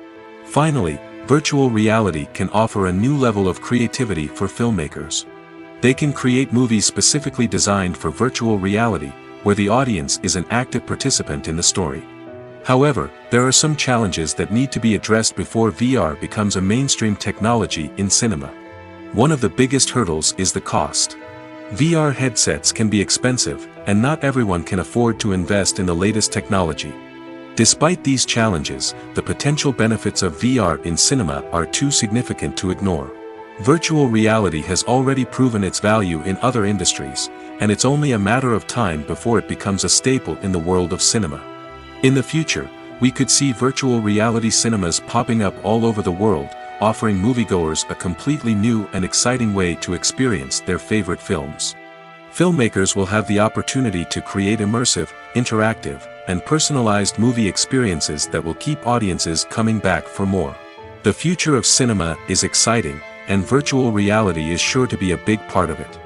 Finally, virtual reality can offer a new level of creativity for filmmakers. They can create movies specifically designed for virtual reality, where the audience is an active participant in the story. However, there are some challenges that need to be addressed before VR becomes a mainstream technology in cinema. One of the biggest hurdles is the cost. VR headsets can be expensive, and not everyone can afford to invest in the latest technology. Despite these challenges, the potential benefits of VR in cinema are too significant to ignore. Virtual reality has already proven its value in other industries, and it's only a matter of time before it becomes a staple in the world of cinema. In the future, we could see virtual reality cinemas popping up all over the world, offering moviegoers a completely new and exciting way to experience their favorite films. Filmmakers will have the opportunity to create immersive, interactive, and personalized movie experiences that will keep audiences coming back for more. The future of cinema is exciting, and virtual reality is sure to be a big part of it.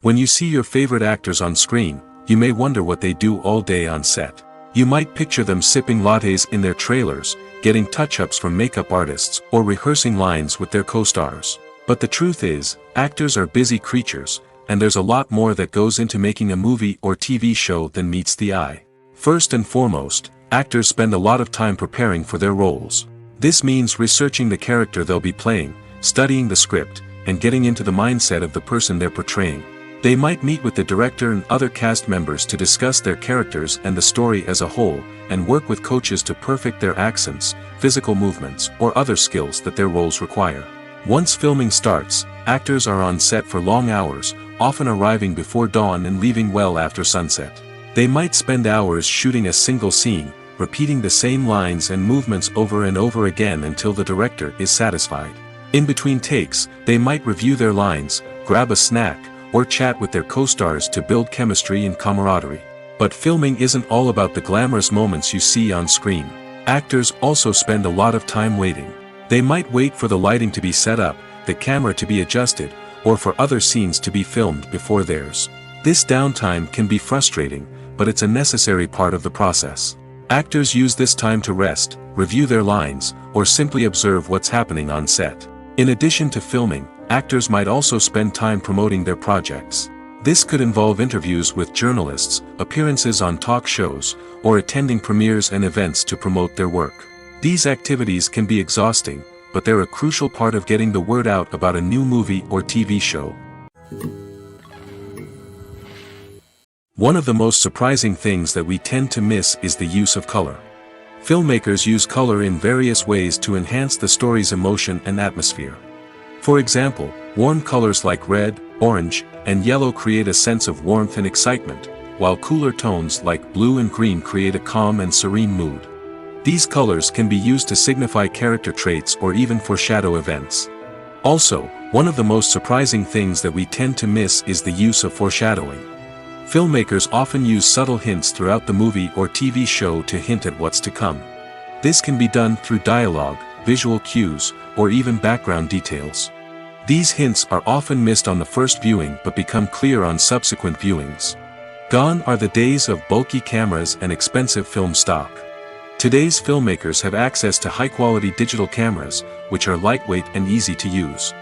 When you see your favorite actors on screen, you may wonder what they do all day on set. You might picture them sipping lattes in their trailers, getting touch-ups from makeup artists, or rehearsing lines with their co-stars. But the truth is, actors are busy creatures, and there's a lot more that goes into making a movie or TV show than meets the eye. First and foremost, actors spend a lot of time preparing for their roles. This means researching the character they'll be playing, studying the script, and getting into the mindset of the person they're portraying. They might meet with the director and other cast members to discuss their characters and the story as a whole, and work with coaches to perfect their accents, physical movements, or other skills that their roles require. Once filming starts, actors are on set for long hours, often arriving before dawn and leaving well after sunset. They might spend hours shooting a single scene, repeating the same lines and movements over and over again until the director is satisfied. In between takes, they might review their lines, grab a snack, or chat with their co-stars to build chemistry and camaraderie. But filming isn't all about the glamorous moments you see on screen. Actors also spend a lot of time waiting. They might wait for the lighting to be set up, the camera to be adjusted, or for other scenes to be filmed before theirs. This downtime can be frustrating, but it's a necessary part of the process. Actors use this time to rest, review their lines, or simply observe what's happening on set. In addition to filming, actors might also spend time promoting their projects. This could involve interviews with journalists, appearances on talk shows, or attending premieres and events to promote their work. These activities can be exhausting, but they're a crucial part of getting the word out about a new movie or TV show. One of the most surprising things that we tend to miss is the use of color. Filmmakers use color in various ways to enhance the story's emotion and atmosphere. For example, warm colors like red, orange, and yellow create a sense of warmth and excitement, while cooler tones like blue and green create a calm and serene mood. These colors can be used to signify character traits or even foreshadow events. Also, one of the most surprising things that we tend to miss is the use of foreshadowing. Filmmakers often use subtle hints throughout the movie or TV show to hint at what's to come. This can be done through dialogue, visual cues, or even background details. These hints are often missed on the first viewing but become clear on subsequent viewings. Gone are the days of bulky cameras and expensive film stock. Today's filmmakers have access to high-quality digital cameras, which are lightweight and easy to use.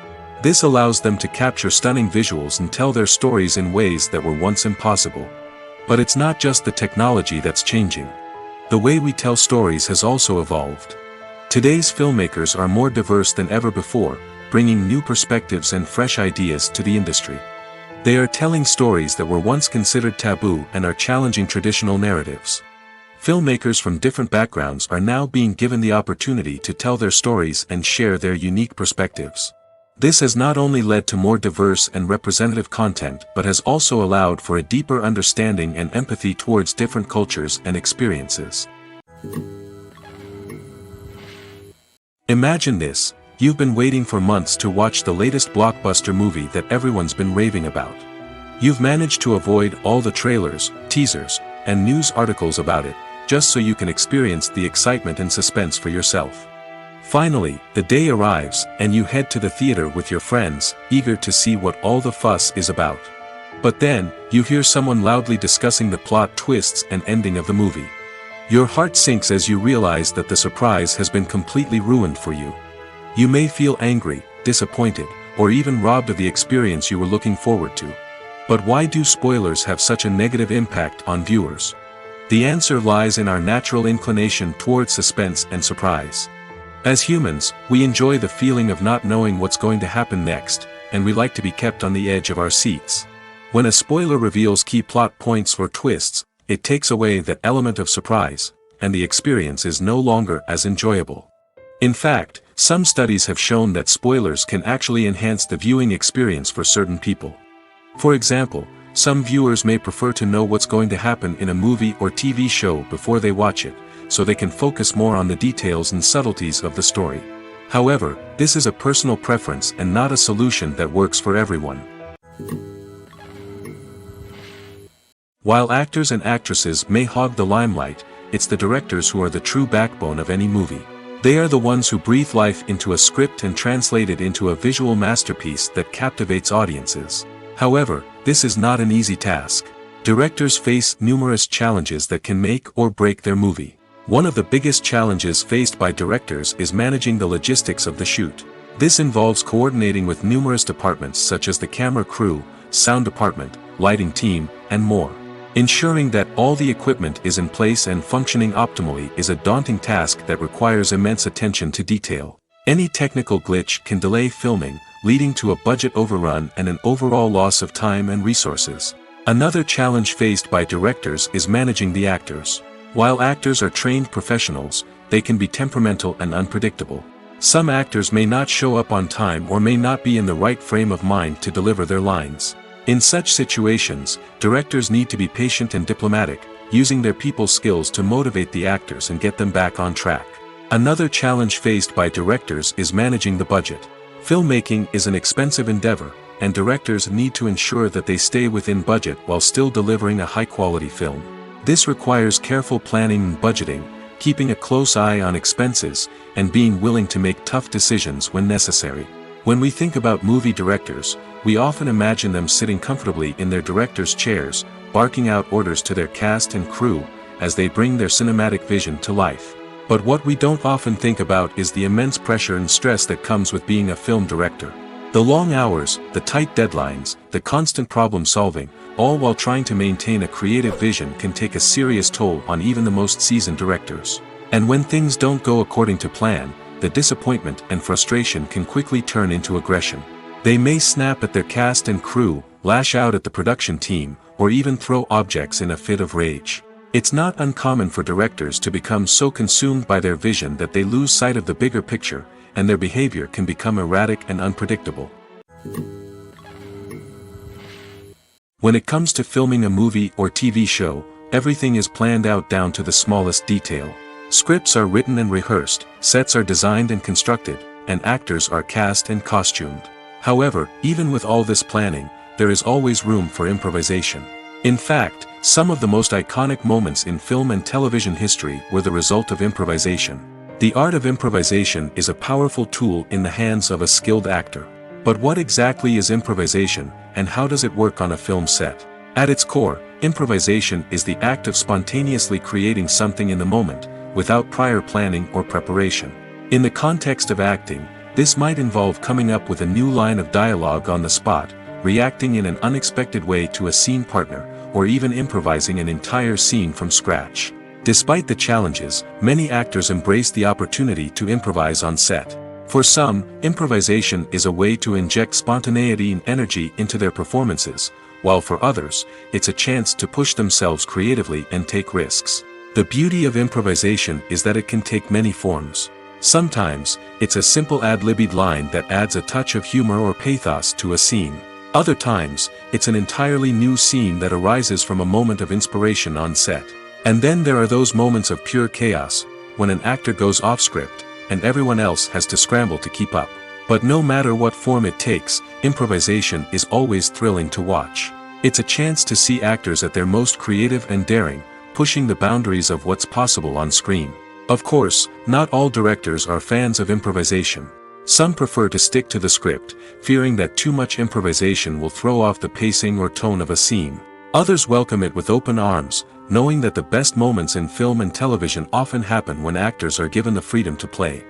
This allows them to capture stunning visuals and tell their stories in ways that were once impossible. But it's not just the technology that's changing. The way we tell stories has also evolved. Today's filmmakers are more diverse than ever before, bringing new perspectives and fresh ideas to the industry. They are telling stories that were once considered taboo and are challenging traditional narratives. Filmmakers from different backgrounds are now being given the opportunity to tell their stories and share their unique perspectives. This has not only led to more diverse and representative content but has also allowed for a deeper understanding and empathy towards different cultures and experiences. Imagine this: you've been waiting for months to watch the latest blockbuster movie that everyone's been raving about. You've managed to avoid all the trailers, teasers, and news articles about it, just so you can experience the excitement and suspense for yourself. Finally, the day arrives, and you head to the theater with your friends, eager to see what all the fuss is about. But then, you hear someone loudly discussing the plot twists and ending of the movie. Your heart sinks as you realize that the surprise has been completely ruined for you. You may feel angry, disappointed, or even robbed of the experience you were looking forward to. But why do spoilers have such a negative impact on viewers? The answer lies in our natural inclination towards suspense and surprise. As humans, we enjoy the feeling of not knowing what's going to happen next, and we like to be kept on the edge of our seats. When a spoiler reveals key plot points or twists, it takes away that element of surprise, and the experience is no longer as enjoyable. In fact, some studies have shown that spoilers can actually enhance the viewing experience for certain people. For example, some viewers may prefer to know what's going to happen in a movie or TV show before they watch it, so they can focus more on the details and subtleties of the story. However, this is a personal preference and not a solution that works for everyone. While actors and actresses may hog the limelight, it's the directors who are the true backbone of any movie. They are the ones who breathe life into a script and translate it into a visual masterpiece that captivates audiences. However, this is not an easy task. Directors face numerous challenges that can make or break their movie. One of the biggest challenges faced by directors is managing the logistics of the shoot. This involves coordinating with numerous departments such as the camera crew, sound department, lighting team, and more. Ensuring that all the equipment is in place and functioning optimally is a daunting task that requires immense attention to detail. Any technical glitch can delay filming, leading to a budget overrun and an overall loss of time and resources. Another challenge faced by directors is managing the actors. While actors are trained professionals, they can be temperamental and unpredictable. Some actors may not show up on time or may not be in the right frame of mind to deliver their lines. In such situations, directors need to be patient and diplomatic, using their people skills to motivate the actors and get them back on track. Another challenge faced by directors is managing the budget. Filmmaking is an expensive endeavor, and directors need to ensure that they stay within budget while still delivering a high-quality film. This requires careful planning and budgeting, keeping a close eye on expenses, and being willing to make tough decisions when necessary. When we think about movie directors, we often imagine them sitting comfortably in their director's chairs, barking out orders to their cast and crew, as they bring their cinematic vision to life. But what we don't often think about is the immense pressure and stress that comes with being a film director. The long hours, the tight deadlines, the constant problem solving, all while trying to maintain a creative vision can take a serious toll on even the most seasoned directors. And when things don't go according to plan, the disappointment and frustration can quickly turn into aggression. They may snap at their cast and crew, lash out at the production team, or even throw objects in a fit of rage. It's not uncommon for directors to become so consumed by their vision that they lose sight of the bigger picture, and their behavior can become erratic and unpredictable. When it comes to filming a movie or TV show, everything is planned out down to the smallest detail. Scripts are written and rehearsed, sets are designed and constructed, and actors are cast and costumed. However, even with all this planning, there is always room for improvisation. In fact, some of the most iconic moments in film and television history were the result of improvisation. The art of improvisation is a powerful tool in the hands of a skilled actor. But what exactly is improvisation, and how does it work on a film set? At its core, improvisation is the act of spontaneously creating something in the moment, without prior planning or preparation. In the context of acting, this might involve coming up with a new line of dialogue on the spot, reacting in an unexpected way to a scene partner, or even improvising an entire scene from scratch. Despite the challenges, many actors embrace the opportunity to improvise on set. For some, improvisation is a way to inject spontaneity and energy into their performances, while for others, it's a chance to push themselves creatively and take risks. The beauty of improvisation is that it can take many forms. Sometimes, it's a simple ad-libbed line that adds a touch of humor or pathos to a scene. Other times, it's an entirely new scene that arises from a moment of inspiration on set. And then there are those moments of pure chaos, when an actor goes off script, and everyone else has to scramble to keep up. But no matter what form it takes, improvisation is always thrilling to watch. It's a chance to see actors at their most creative and daring, pushing the boundaries of what's possible on screen. Of course, not all directors are fans of improvisation. Some prefer to stick to the script, fearing that too much improvisation will throw off the pacing or tone of a scene. Others welcome it with open arms, knowing that the best moments in film and television often happen when actors are given the freedom to play.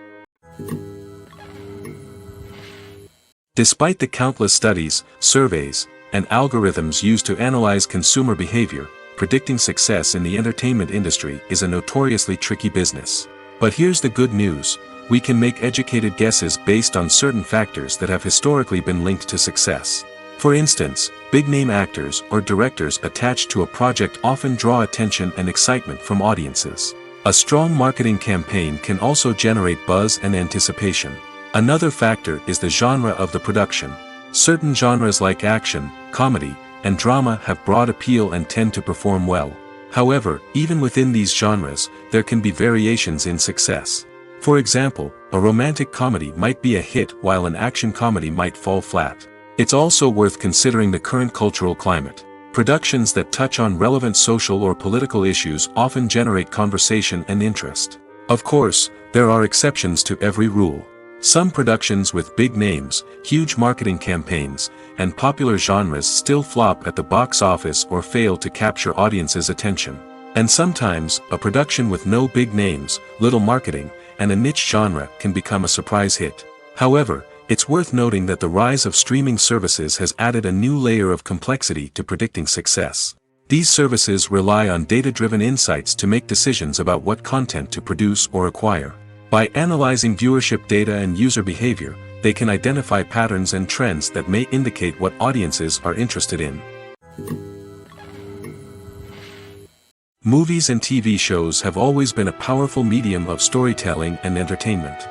Despite the countless studies, surveys, and algorithms used to analyze consumer behavior, predicting success in the entertainment industry is a notoriously tricky business. But here's the good news: we can make educated guesses based on certain factors that have historically been linked to success. For instance, big-name actors or directors attached to a project often draw attention and excitement from audiences. A strong marketing campaign can also generate buzz and anticipation. Another factor is the genre of the production. Certain genres like action, comedy, and drama have broad appeal and tend to perform well. However, even within these genres, there can be variations in success. For example, a romantic comedy might be a hit while an action comedy might fall flat. It's also worth considering the current cultural climate. Productions that touch on relevant social or political issues often generate conversation and interest. Of course, there are exceptions to every rule. Some productions with big names, huge marketing campaigns, and popular genres still flop at the box office or fail to capture audiences' attention. And sometimes, a production with no big names, little marketing, and a niche genre can become a surprise hit. However, it's worth noting that the rise of streaming services has added a new layer of complexity to predicting success. These services rely on data-driven insights to make decisions about what content to produce or acquire. By analyzing viewership data and user behavior, they can identify patterns and trends that may indicate what audiences are interested in. Movies and TV shows have always been a powerful medium of storytelling and entertainment.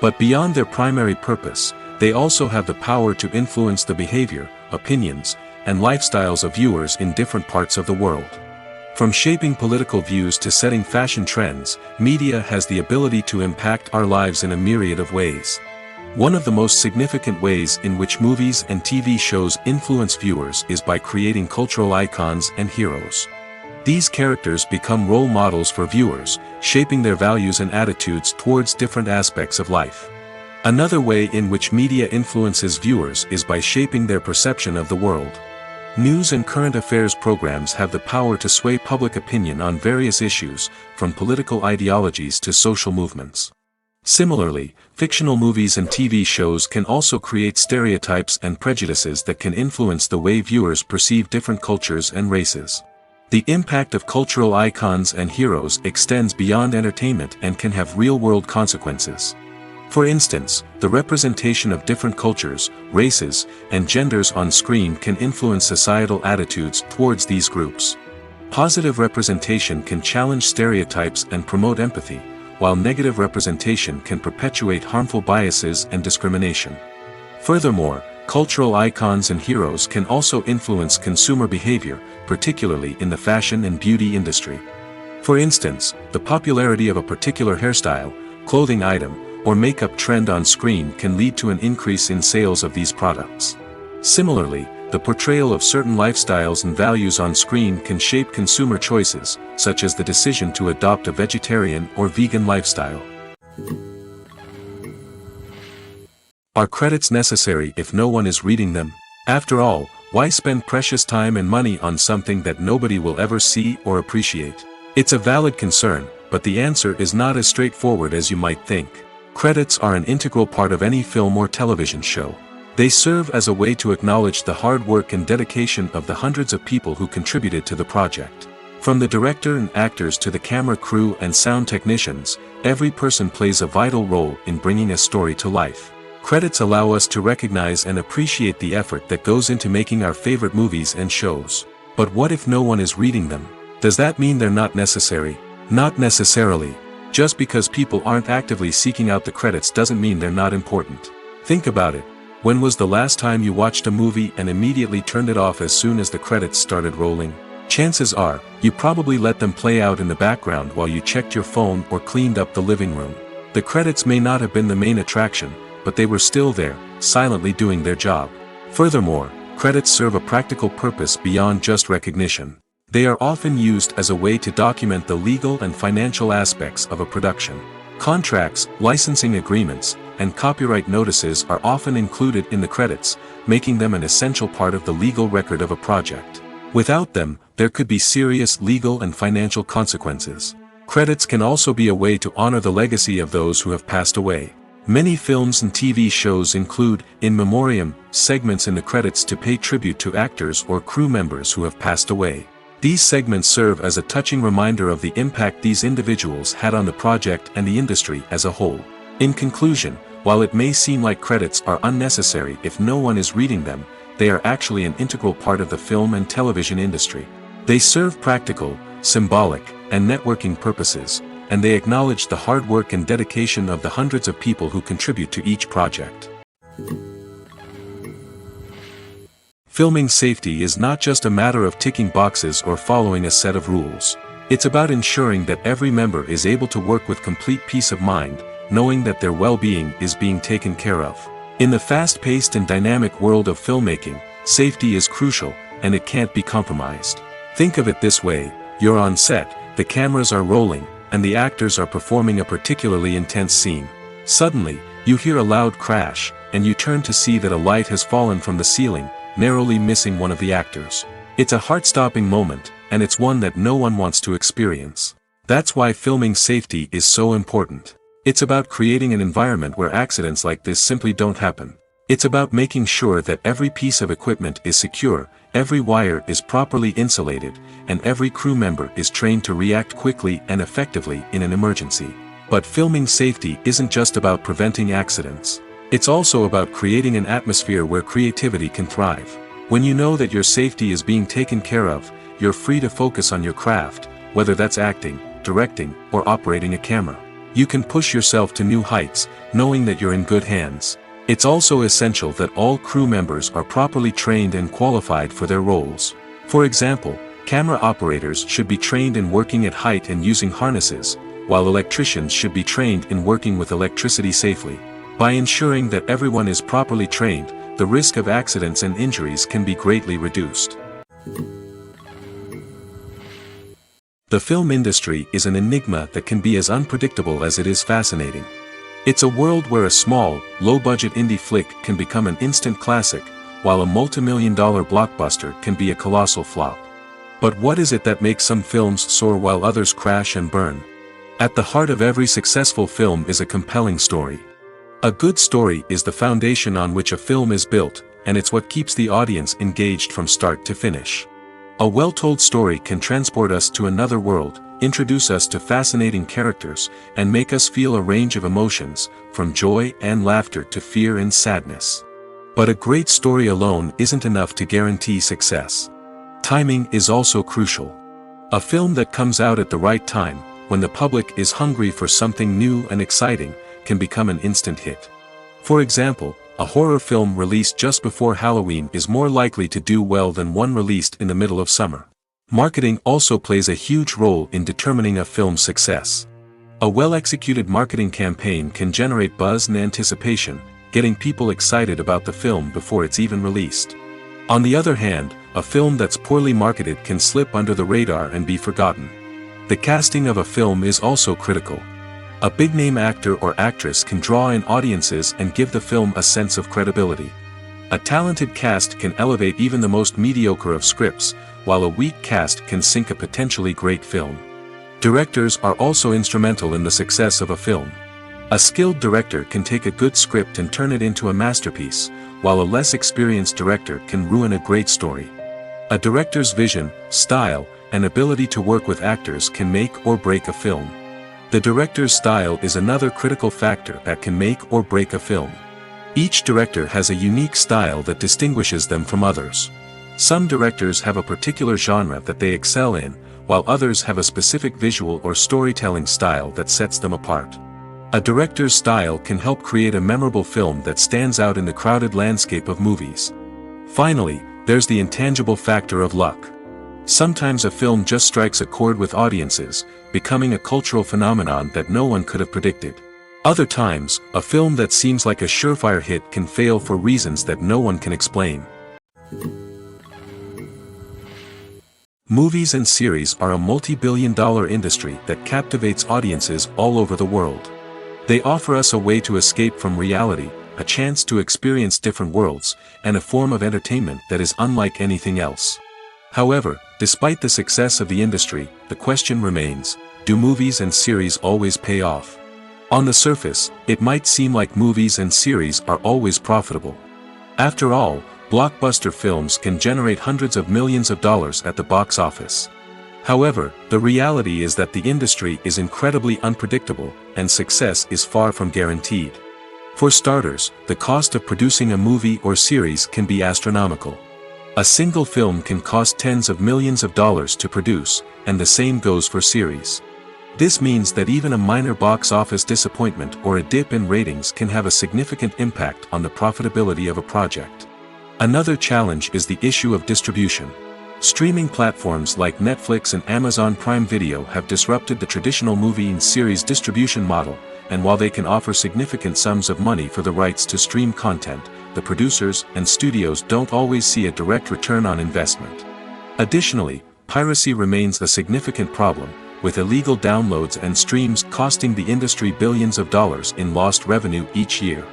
But beyond their primary purpose, they also have the power to influence the behavior, opinions, and lifestyles of viewers in different parts of the world. From shaping political views to setting fashion trends, media has the ability to impact our lives in a myriad of ways. One of the most significant ways in which movies and TV shows influence viewers is by creating cultural icons and heroes. These characters become role models for viewers, shaping their values and attitudes towards different aspects of life. Another way in which media influences viewers is by shaping their perception of the world. News and current affairs programs have the power to sway public opinion on various issues, from political ideologies to social movements. Similarly, fictional movies and TV shows can also create stereotypes and prejudices that can influence the way viewers perceive different cultures and races. The impact of cultural icons and heroes extends beyond entertainment and can have real-world consequences. For instance, the representation of different cultures, races, and genders on screen can influence societal attitudes towards these groups. Positive representation can challenge stereotypes and promote empathy, while negative representation can perpetuate harmful biases and discrimination. Furthermore, cultural icons and heroes can also influence consumer behavior, particularly in the fashion and beauty industry. For instance, the popularity of a particular hairstyle, clothing item, or makeup trend on screen can lead to an increase in sales of these products. Similarly, the portrayal of certain lifestyles and values on screen can shape consumer choices, such as the decision to adopt a vegetarian or vegan lifestyle. Are credits necessary if no one is reading them? After all, why spend precious time and money on something that nobody will ever see or appreciate? It's a valid concern, but the answer is not as straightforward as you might think. Credits are an integral part of any film or television show. They serve as a way to acknowledge the hard work and dedication of the hundreds of people who contributed to the project. From the director and actors to the camera crew and sound technicians, every person plays a vital role in bringing a story to life. Credits allow us to recognize and appreciate the effort that goes into making our favorite movies and shows. But what if no one is reading them? Does that mean they're not necessary? Not necessarily. Just because people aren't actively seeking out the credits doesn't mean they're not important. Think about it. When was the last time you watched a movie and immediately turned it off as soon as the credits started rolling? Chances are, you probably let them play out in the background while you checked your phone or cleaned up the living room. The credits may not have been the main attraction, but they were still there, silently doing their job. Furthermore, credits serve a practical purpose beyond just recognition. They are often used as a way to document the legal and financial aspects of a production. Contracts, licensing agreements, and copyright notices are often included in the credits, making them an essential part of the legal record of a project. Without them, there could be serious legal and financial consequences. Credits can also be a way to honor the legacy of those who have passed away. Many films and TV shows include in memoriam segments in the credits to pay tribute to actors or crew members who have passed away. These segments serve as a touching reminder of the impact these individuals had on the project and the industry as a whole. In conclusion, while it may seem like credits are unnecessary if no one is reading them, they are actually an integral part of the film and television industry. They serve practical, symbolic, and networking purposes, and they acknowledge the hard work and dedication of the hundreds of people who contribute to each project. Filming safety is not just a matter of ticking boxes or following a set of rules. It's about ensuring that every member is able to work with complete peace of mind, knowing that their well-being is being taken care of. In the fast-paced and dynamic world of filmmaking, safety is crucial, and it can't be compromised. Think of it this way: you're on set, the cameras are rolling, and the actors are performing a particularly intense scene. Suddenly, you hear a loud crash, and you turn to see that a light has fallen from the ceiling, narrowly missing one of the actors. It's a heart-stopping moment, and it's one that no one wants to experience. That's why filming safety is so important. It's about creating an environment where accidents like this simply don't happen. It's about making sure that every piece of equipment is secure, every wire is properly insulated, and every crew member is trained to react quickly and effectively in an emergency. But filming safety isn't just about preventing accidents. It's also about creating an atmosphere where creativity can thrive. When you know that your safety is being taken care of, you're free to focus on your craft, whether that's acting, directing, or operating a camera. You can push yourself to new heights, knowing that you're in good hands. It's also essential that all crew members are properly trained and qualified for their roles. For example, camera operators should be trained in working at height and using harnesses, while electricians should be trained in working with electricity safely. By ensuring that everyone is properly trained, the risk of accidents and injuries can be greatly reduced. The film industry is an enigma that can be as unpredictable as it is fascinating. It's a world where a small, low-budget indie flick can become an instant classic, while a multi-million-dollar blockbuster can be a colossal flop. But what is it that makes some films soar while others crash and burn? At the heart of every successful film is a compelling story. A good story is the foundation on which a film is built, and it's what keeps the audience engaged from start to finish. A well-told story can transport us to another world, introduce us to fascinating characters, and make us feel a range of emotions, from joy and laughter to fear and sadness. But a great story alone isn't enough to guarantee success. Timing is also crucial. A film that comes out at the right time, when the public is hungry for something new and exciting, can become an instant hit. For example, a horror film released just before Halloween is more likely to do well than one released in the middle of summer. Marketing also plays a huge role in determining a film's success. A well-executed marketing campaign can generate buzz and anticipation, getting people excited about the film before it's even released. On the other hand, a film that's poorly marketed can slip under the radar and be forgotten. The casting of a film is also critical. A big-name actor or actress can draw in audiences and give the film a sense of credibility. A talented cast can elevate even the most mediocre of scripts, while a weak cast can sink a potentially great film. Directors are also instrumental in the success of a film. A skilled director can take a good script and turn it into a masterpiece, while a less experienced director can ruin a great story. A director's vision, style, and ability to work with actors can make or break a film. The director's style is another critical factor that can make or break a film. Each director has a unique style that distinguishes them from others. Some directors have a particular genre that they excel in, while others have a specific visual or storytelling style that sets them apart. A director's style can help create a memorable film that stands out in the crowded landscape of movies. Finally, there's the intangible factor of luck. Sometimes a film just strikes a chord with audiences, becoming a cultural phenomenon that no one could have predicted. Other times, a film that seems like a surefire hit can fail for reasons that no one can explain. Movies and series are a multi-billion-dollar industry that captivates audiences all over the world. They offer us a way to escape from reality, a chance to experience different worlds, and a form of entertainment that is unlike anything else. However, despite the success of the industry, the question remains, do movies and series always pay off? On the surface, it might seem like movies and series are always profitable. After all, blockbuster films can generate hundreds of millions of dollars at the box office. However, the reality is that the industry is incredibly unpredictable, and success is far from guaranteed. For starters, the cost of producing a movie or series can be astronomical. A single film can cost tens of millions of dollars to produce, and the same goes for series. This means that even a minor box office disappointment or a dip in ratings can have a significant impact on the profitability of a project. Another challenge is the issue of distribution. Streaming platforms like Netflix and Amazon Prime Video have disrupted the traditional movie and series distribution model, and while they can offer significant sums of money for the rights to stream content, the producers and studios don't always see a direct return on investment. Additionally, piracy remains a significant problem, with illegal downloads and streams costing the industry billions of dollars in lost revenue each year.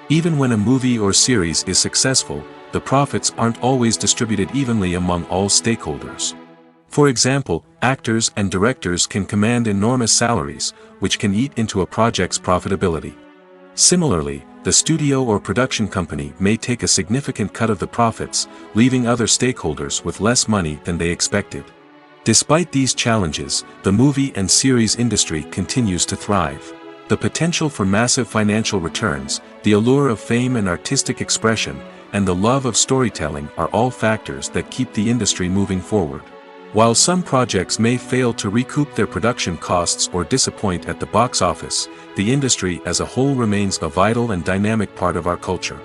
Even when a movie or series is successful, the profits aren't always distributed evenly among all stakeholders. For example, actors and directors can command enormous salaries, which can eat into a project's profitability. Similarly, the studio or production company may take a significant cut of the profits, leaving other stakeholders with less money than they expected. Despite these challenges, the movie and series industry continues to thrive. The potential for massive financial returns, the allure of fame and artistic expression, and the love of storytelling are all factors that keep the industry moving forward. While some projects may fail to recoup their production costs or disappoint at the box office, the industry as a whole remains a vital and dynamic part of our culture.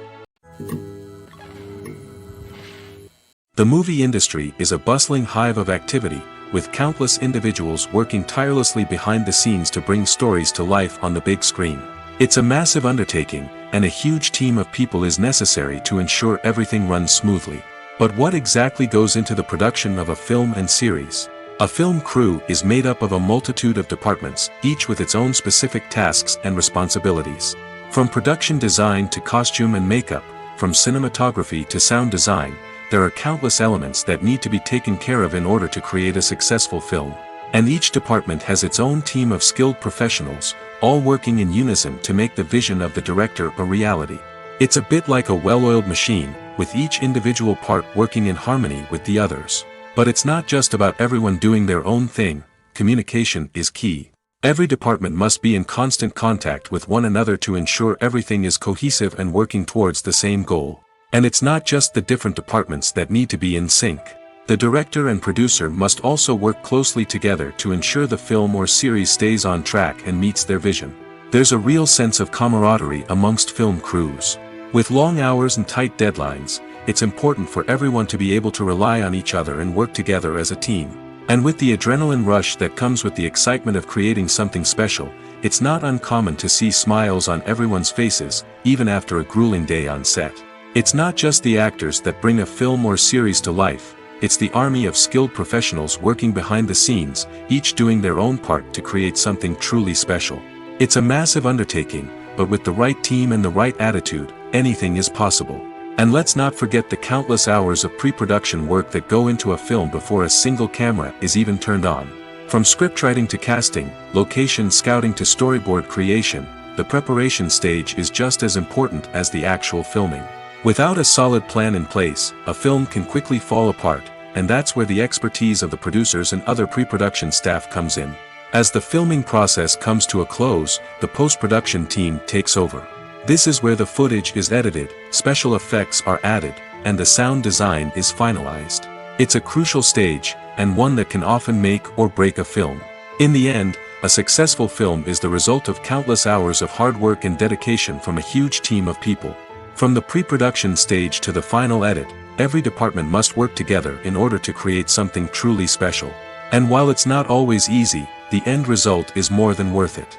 The movie industry is a bustling hive of activity, with countless individuals working tirelessly behind the scenes to bring stories to life on the big screen. It's a massive undertaking, and a huge team of people is necessary to ensure everything runs smoothly. But what exactly goes into the production of a film and series? A film crew is made up of a multitude of departments, each with its own specific tasks and responsibilities. From production design to costume and makeup, from cinematography to sound design, there are countless elements that need to be taken care of in order to create a successful film. And each department has its own team of skilled professionals, all working in unison to make the vision of the director a reality. It's a bit like a well-oiled machine, with each individual part working in harmony with the others. But it's not just about everyone doing their own thing. communication is key. Every department must be in constant contact with one another to ensure everything is cohesive and working towards the same goal. And it's not just the different departments that need to be in sync. The director and producer must also work closely together to ensure the film or series stays on track and meets their vision. There's a real sense of camaraderie amongst film crews. With long hours and tight deadlines, it's important for everyone to be able to rely on each other and work together as a team. And with the adrenaline rush that comes with the excitement of creating something special, it's not uncommon to see smiles on everyone's faces, even after a grueling day on set. It's not just the actors that bring a film or series to life, it's the army of skilled professionals working behind the scenes, each doing their own part to create something truly special. It's a massive undertaking, but with the right team and the right attitude, anything is possible. And let's not forget the countless hours of pre-production work that go into a film before a single camera is even turned on. From scriptwriting to casting, location scouting to storyboard creation, the preparation stage is just as important as the actual filming. Without a solid plan in place, a film can quickly fall apart, and that's where the expertise of the producers and other pre-production staff comes in. As the filming process comes to a close, the post-production team takes over. This is where the footage is edited, special effects are added, and the sound design is finalized. It's a crucial stage, and one that can often make or break a film. In the end, a successful film is the result of countless hours of hard work and dedication from a huge team of people. From the pre-production stage to the final edit, every department must work together in order to create something truly special. And while it's not always easy, the end result is more than worth it.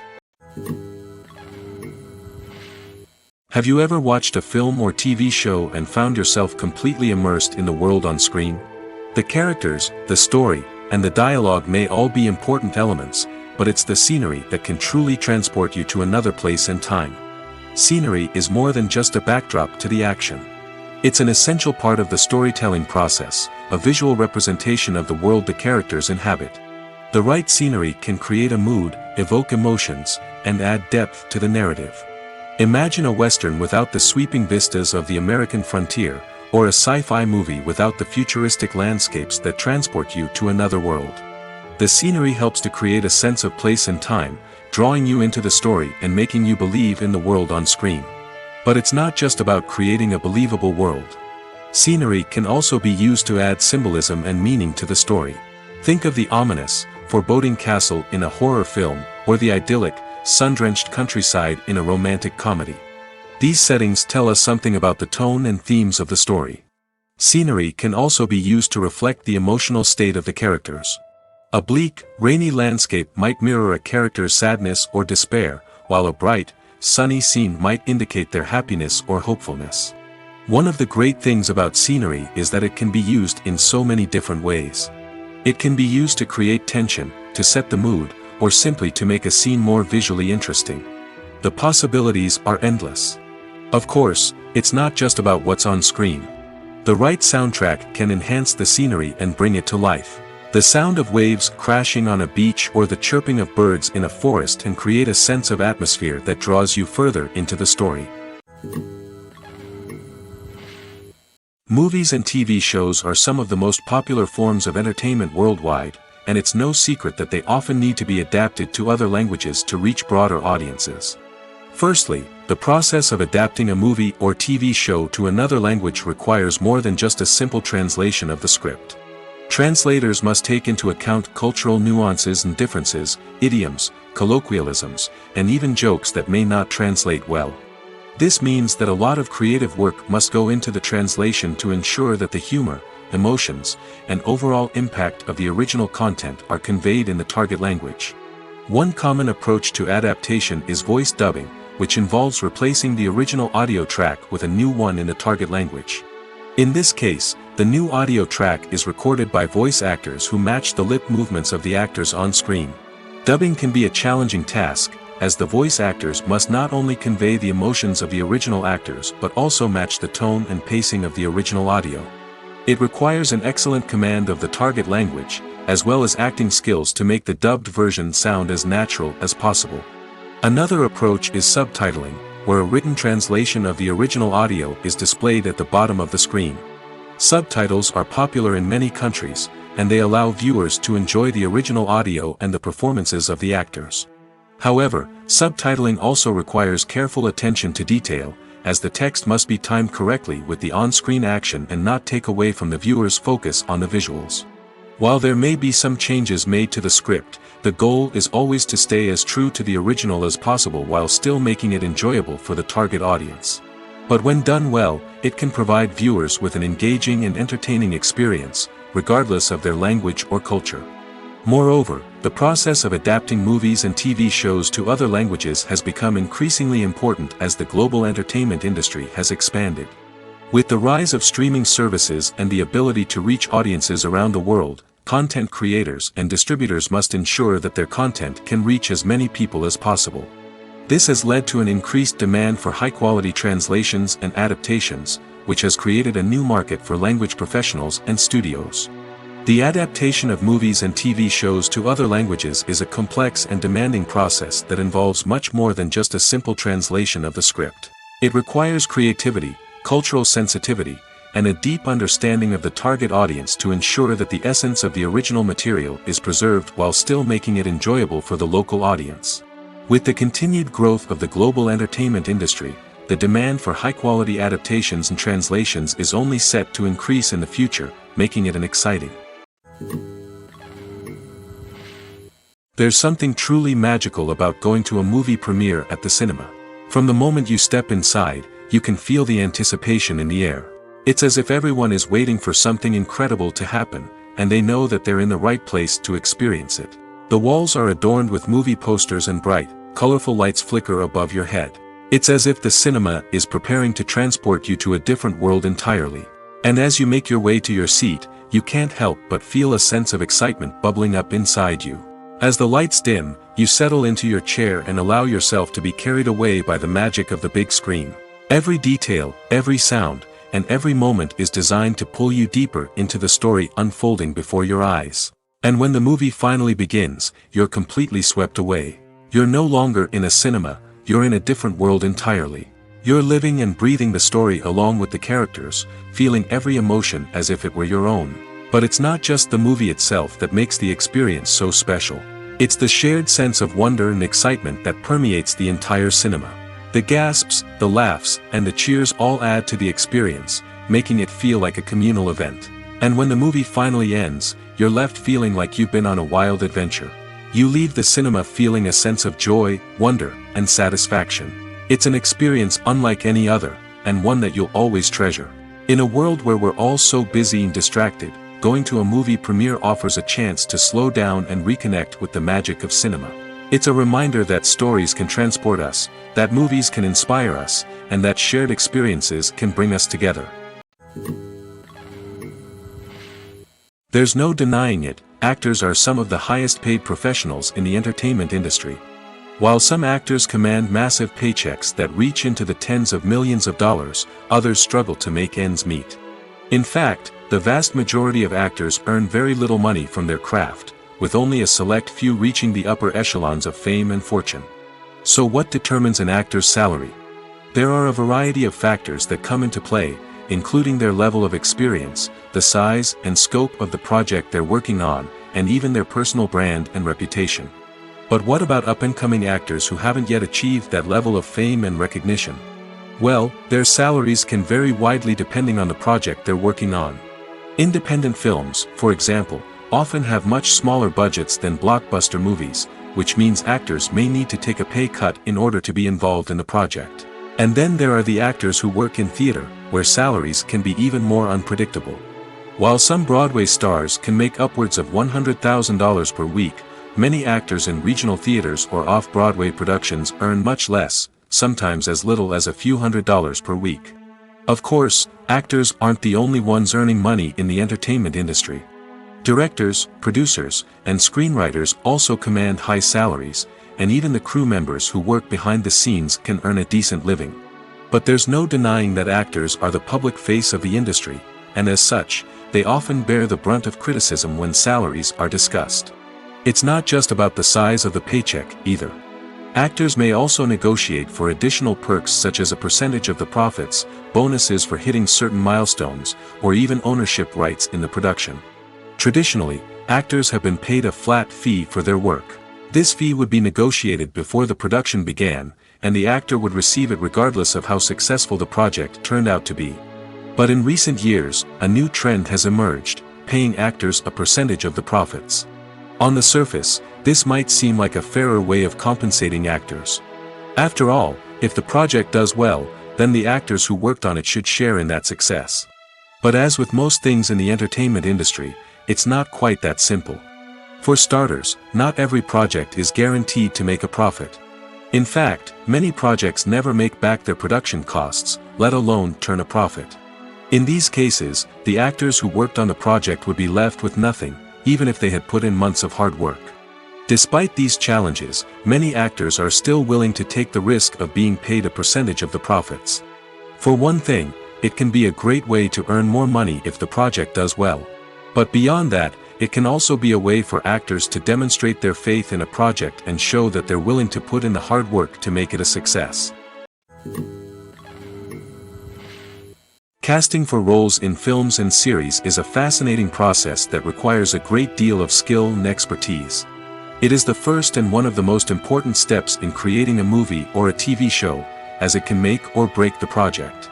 Have you ever watched a film or TV show and found yourself completely immersed in the world on screen? The characters, the story, and the dialogue may all be important elements, but it's the scenery that can truly transport you to another place and time. Scenery is more than just a backdrop to the action. It's an essential part of the storytelling process, a visual representation of the world the characters inhabit. The right scenery can create a mood, evoke emotions, and add depth to the narrative. Imagine a Western without the sweeping vistas of the American frontier, or a sci-fi movie without the futuristic landscapes that transport you to another world. The scenery helps to create a sense of place and time, drawing you into the story and making you believe in the world on screen. But it's not just about creating a believable world. Scenery can also be used to add symbolism and meaning to the story. Think of the ominous, foreboding castle in a horror film, or the idyllic, sun-drenched countryside in a romantic comedy. These settings tell us something about the tone and themes of the story. Scenery can also be used to reflect the emotional state of the characters. A bleak, rainy landscape might mirror a character's sadness or despair, while a bright, sunny scene might indicate their happiness or hopefulness. One of the great things about scenery is that it can be used in so many different ways. It can be used to create tension, to set the mood, or simply to make a scene more visually interesting. The possibilities are endless. Of course, it's not just about what's on screen. The right soundtrack can enhance the scenery and bring it to life. The sound of waves crashing on a beach or the chirping of birds in a forest can create a sense of atmosphere that draws you further into the story. Movies and TV shows are some of the most popular forms of entertainment worldwide, and it's no secret that they often need to be adapted to other languages to reach broader audiences. Firstly, the process of adapting a movie or TV show to another language requires more than just a simple translation of the script. Translators must take into account cultural nuances and differences, idioms, colloquialisms, and even jokes that may not translate well. This means that a lot of creative work must go into the translation to ensure that the humor, emotions, and overall impact of the original content are conveyed in the target language. One common approach to adaptation is voice dubbing, which involves replacing the original audio track with a new one in the target language. In this case, the new audio track is recorded by voice actors who match the lip movements of the actors on screen. Dubbing can be a challenging task, as the voice actors must not only convey the emotions of the original actors but also match the tone and pacing of the original audio. It requires an excellent command of the target language, as well as acting skills to make the dubbed version sound as natural as possible. Another approach is subtitling, where a written translation of the original audio is displayed at the bottom of the screen. Subtitles are popular in many countries, and they allow viewers to enjoy the original audio and the performances of the actors. However, subtitling also requires careful attention to detail, as the text must be timed correctly with the on-screen action and not take away from the viewer's focus on the visuals. While there may be some changes made to the script, the goal is always to stay as true to the original as possible while still making it enjoyable for the target audience. But when done well, it can provide viewers with an engaging and entertaining experience, regardless of their language or culture. Moreover, the process of adapting movies and TV shows to other languages has become increasingly important as the global entertainment industry has expanded. With the rise of streaming services and the ability to reach audiences around the world, content creators and distributors must ensure that their content can reach as many people as possible. This has led to an increased demand for high-quality translations and adaptations, which has created a new market for language professionals and studios. The adaptation of movies and TV shows to other languages is a complex and demanding process that involves much more than just a simple translation of the script. It requires creativity, cultural sensitivity, and a deep understanding of the target audience to ensure that the essence of the original material is preserved while still making it enjoyable for the local audience. With the continued growth of the global entertainment industry, the demand for high-quality adaptations and translations is only set to increase in the future, making it an exciting. There's something truly magical about going to a movie premiere at the cinema. From the moment you step inside, you can feel the anticipation in the air. It's as if everyone is waiting for something incredible to happen, and they know that they're in the right place to experience it. The walls are adorned with movie posters and bright, colorful lights flicker above your head. It's as if the cinema is preparing to transport you to a different world entirely. And as you make your way to your seat, you can't help but feel a sense of excitement bubbling up inside you. As the lights dim, you settle into your chair and allow yourself to be carried away by the magic of the big screen. Every detail, every sound, and every moment is designed to pull you deeper into the story unfolding before your eyes. And when the movie finally begins, you're completely swept away. You're no longer in a cinema, you're in a different world entirely. You're living and breathing the story along with the characters, feeling every emotion as if it were your own. But it's not just the movie itself that makes the experience so special. It's the shared sense of wonder and excitement that permeates the entire cinema. The gasps, the laughs, and the cheers all add to the experience, making it feel like a communal event. And when the movie finally ends, you're left feeling like you've been on a wild adventure. You leave the cinema feeling a sense of joy, wonder, and satisfaction. It's an experience unlike any other, and one that you'll always treasure. In a world where we're all so busy and distracted, going to a movie premiere offers a chance to slow down and reconnect with the magic of cinema. It's a reminder that stories can transport us, that movies can inspire us, and that shared experiences can bring us together. There's no denying it, actors are some of the highest paid professionals in the entertainment industry. While some actors command massive paychecks that reach into the tens of millions of dollars, others struggle to make ends meet. In fact, the vast majority of actors earn very little money from their craft, with only a select few reaching the upper echelons of fame and fortune. So what determines an actor's salary? There are a variety of factors that come into play, including their level of experience, the size and scope of the project they're working on, and even their personal brand and reputation. But what about up-and-coming actors who haven't yet achieved that level of fame and recognition? Well, their salaries can vary widely depending on the project they're working on. Independent films, for example, often have much smaller budgets than blockbuster movies, which means actors may need to take a pay cut in order to be involved in the project. And then there are the actors who work in theater, where salaries can be even more unpredictable. While some Broadway stars can make upwards of $100,000 per week, many actors in regional theaters or off-Broadway productions earn much less, sometimes as little as a few $100s per week. Of course, actors aren't the only ones earning money in the entertainment industry. Directors, producers, and screenwriters also command high salaries, and even the crew members who work behind the scenes can earn a decent living. But there's no denying that actors are the public face of the industry, and as such, they often bear the brunt of criticism when salaries are discussed. It's not just about the size of the paycheck, either. Actors may also negotiate for additional perks such as a percentage of the profits, bonuses for hitting certain milestones, or even ownership rights in the production. Traditionally, actors have been paid a flat fee for their work. This fee would be negotiated before the production began, and the actor would receive it regardless of how successful the project turned out to be. But in recent years, a new trend has emerged, paying actors a percentage of the profits. On the surface, this might seem like a fairer way of compensating actors. After all, if the project does well, then the actors who worked on it should share in that success. But as with most things in the entertainment industry, it's not quite that simple. For starters, not every project is guaranteed to make a profit. In fact, many projects never make back their production costs, let alone turn a profit. In these cases, the actors who worked on the project would be left with nothing, even if they had put in months of hard work. Despite these challenges, many actors are still willing to take the risk of being paid a percentage of the profits. For one thing, it can be a great way to earn more money if the project does well. But beyond that, it can also be a way for actors to demonstrate their faith in a project and show that they're willing to put in the hard work to make it a success. Casting for roles in films and series is a fascinating process that requires a great deal of skill and expertise. It is the first and one of the most important steps in creating a movie or a TV show, as it can make or break the project.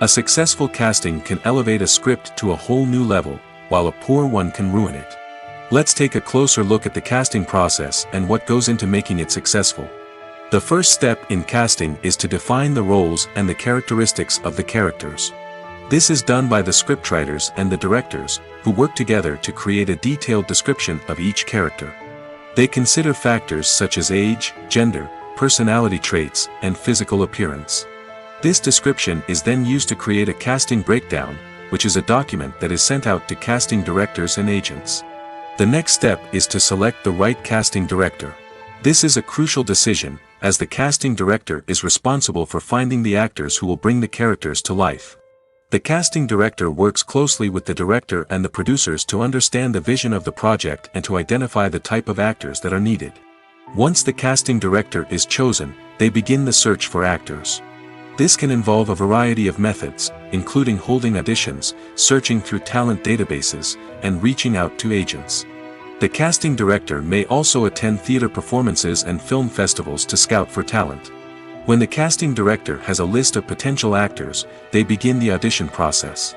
A successful casting can elevate a script to a whole new level, while a poor one can ruin it. Let's take a closer look at the casting process and what goes into making it successful. The first step in casting is to define the roles and the characteristics of the characters. This is done by the scriptwriters and the directors, who work together to create a detailed description of each character. They consider factors such as age, gender, personality traits, and physical appearance. This description is then used to create a casting breakdown, which is a document that is sent out to casting directors and agents. The next step is to select the right casting director. This is a crucial decision, as the casting director is responsible for finding the actors who will bring the characters to life. The casting director works closely with the director and the producers to understand the vision of the project and to identify the type of actors that are needed. Once the casting director is chosen, they begin the search for actors. This can involve a variety of methods, including holding auditions, searching through talent databases, and reaching out to agents. The casting director may also attend theater performances and film festivals to scout for talent. When the casting director has a list of potential actors, they begin the audition process.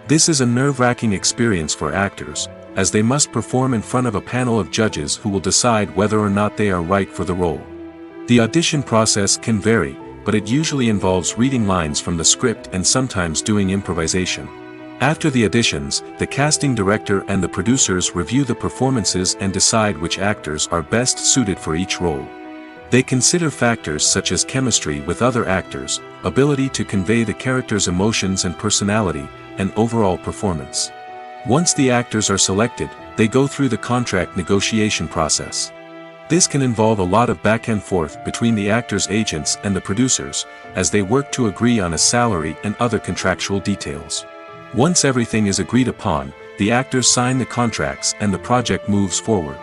This is a nerve-wracking experience for actors, as they must perform in front of a panel of judges who will decide whether or not they are right for the role. The audition process can vary, but it usually involves reading lines from the script and sometimes doing improvisation. After the auditions, the casting director and the producers review the performances and decide which actors are best suited for each role. They consider factors such as chemistry with other actors, ability to convey the character's emotions and personality, and overall performance. Once the actors are selected, they go through the contract negotiation process. This can involve a lot of back and forth between the actors' agents and the producers, as they work to agree on a salary and other contractual details. Once everything is agreed upon, the actors sign the contracts and the project moves forward.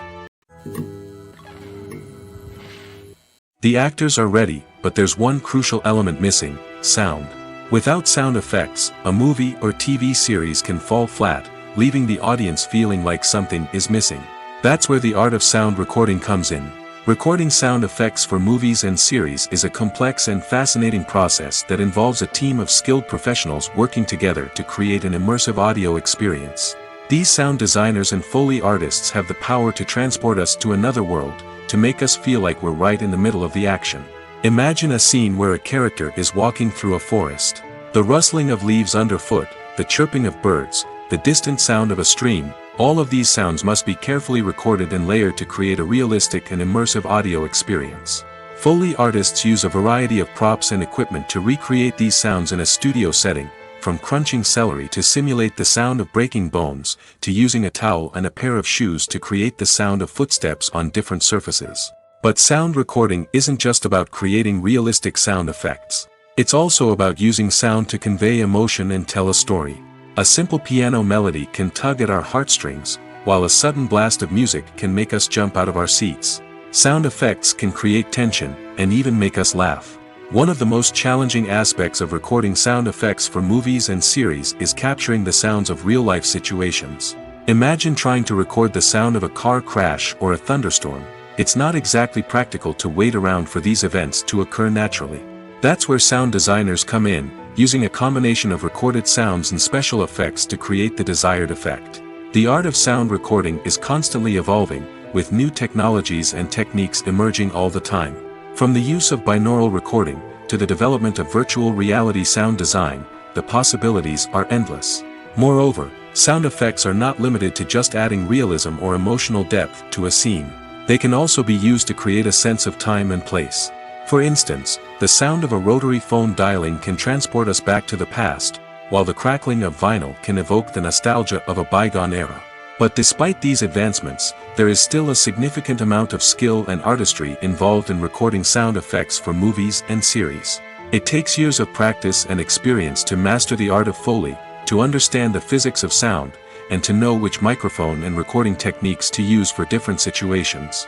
The actors are ready, but there's one crucial element missing: sound. Without sound effects, a movie or TV series can fall flat, leaving the audience feeling like something is missing. That's where the art of sound recording comes in. Recording sound effects for movies and series is a complex and fascinating process that involves a team of skilled professionals working together to create an immersive audio experience. These sound designers and Foley artists have the power to transport us to another world, to make us feel like we're right in the middle of the action. Imagine a scene where a character is walking through a forest. The rustling of leaves underfoot, the chirping of birds, the distant sound of a stream, all of these sounds must be carefully recorded and layered to create a realistic and immersive audio experience. Foley artists use a variety of props and equipment to recreate these sounds in a studio setting, from crunching celery to simulate the sound of breaking bones, to using a towel and a pair of shoes to create the sound of footsteps on different surfaces. But sound recording isn't just about creating realistic sound effects. It's also about using sound to convey emotion and tell a story. A simple piano melody can tug at our heartstrings, while a sudden blast of music can make us jump out of our seats. Sound effects can create tension, and even make us laugh. One of the most challenging aspects of recording sound effects for movies and series is capturing the sounds of real-life situations. Imagine trying to record the sound of a car crash or a thunderstorm. It's not exactly practical to wait around for these events to occur naturally. That's where sound designers come in, using a combination of recorded sounds and special effects to create the desired effect. The art of sound recording is constantly evolving, with new technologies and techniques emerging all the time. From the use of binaural recording, to the development of virtual reality sound design, the possibilities are endless. Moreover, sound effects are not limited to just adding realism or emotional depth to a scene. They can also be used to create a sense of time and place. For instance, the sound of a rotary phone dialing can transport us back to the past, while the crackling of vinyl can evoke the nostalgia of a bygone era. But despite these advancements, there is still a significant amount of skill and artistry involved in recording sound effects for movies and series. It takes years of practice and experience to master the art of Foley, to understand the physics of sound, and to know which microphone and recording techniques to use for different situations.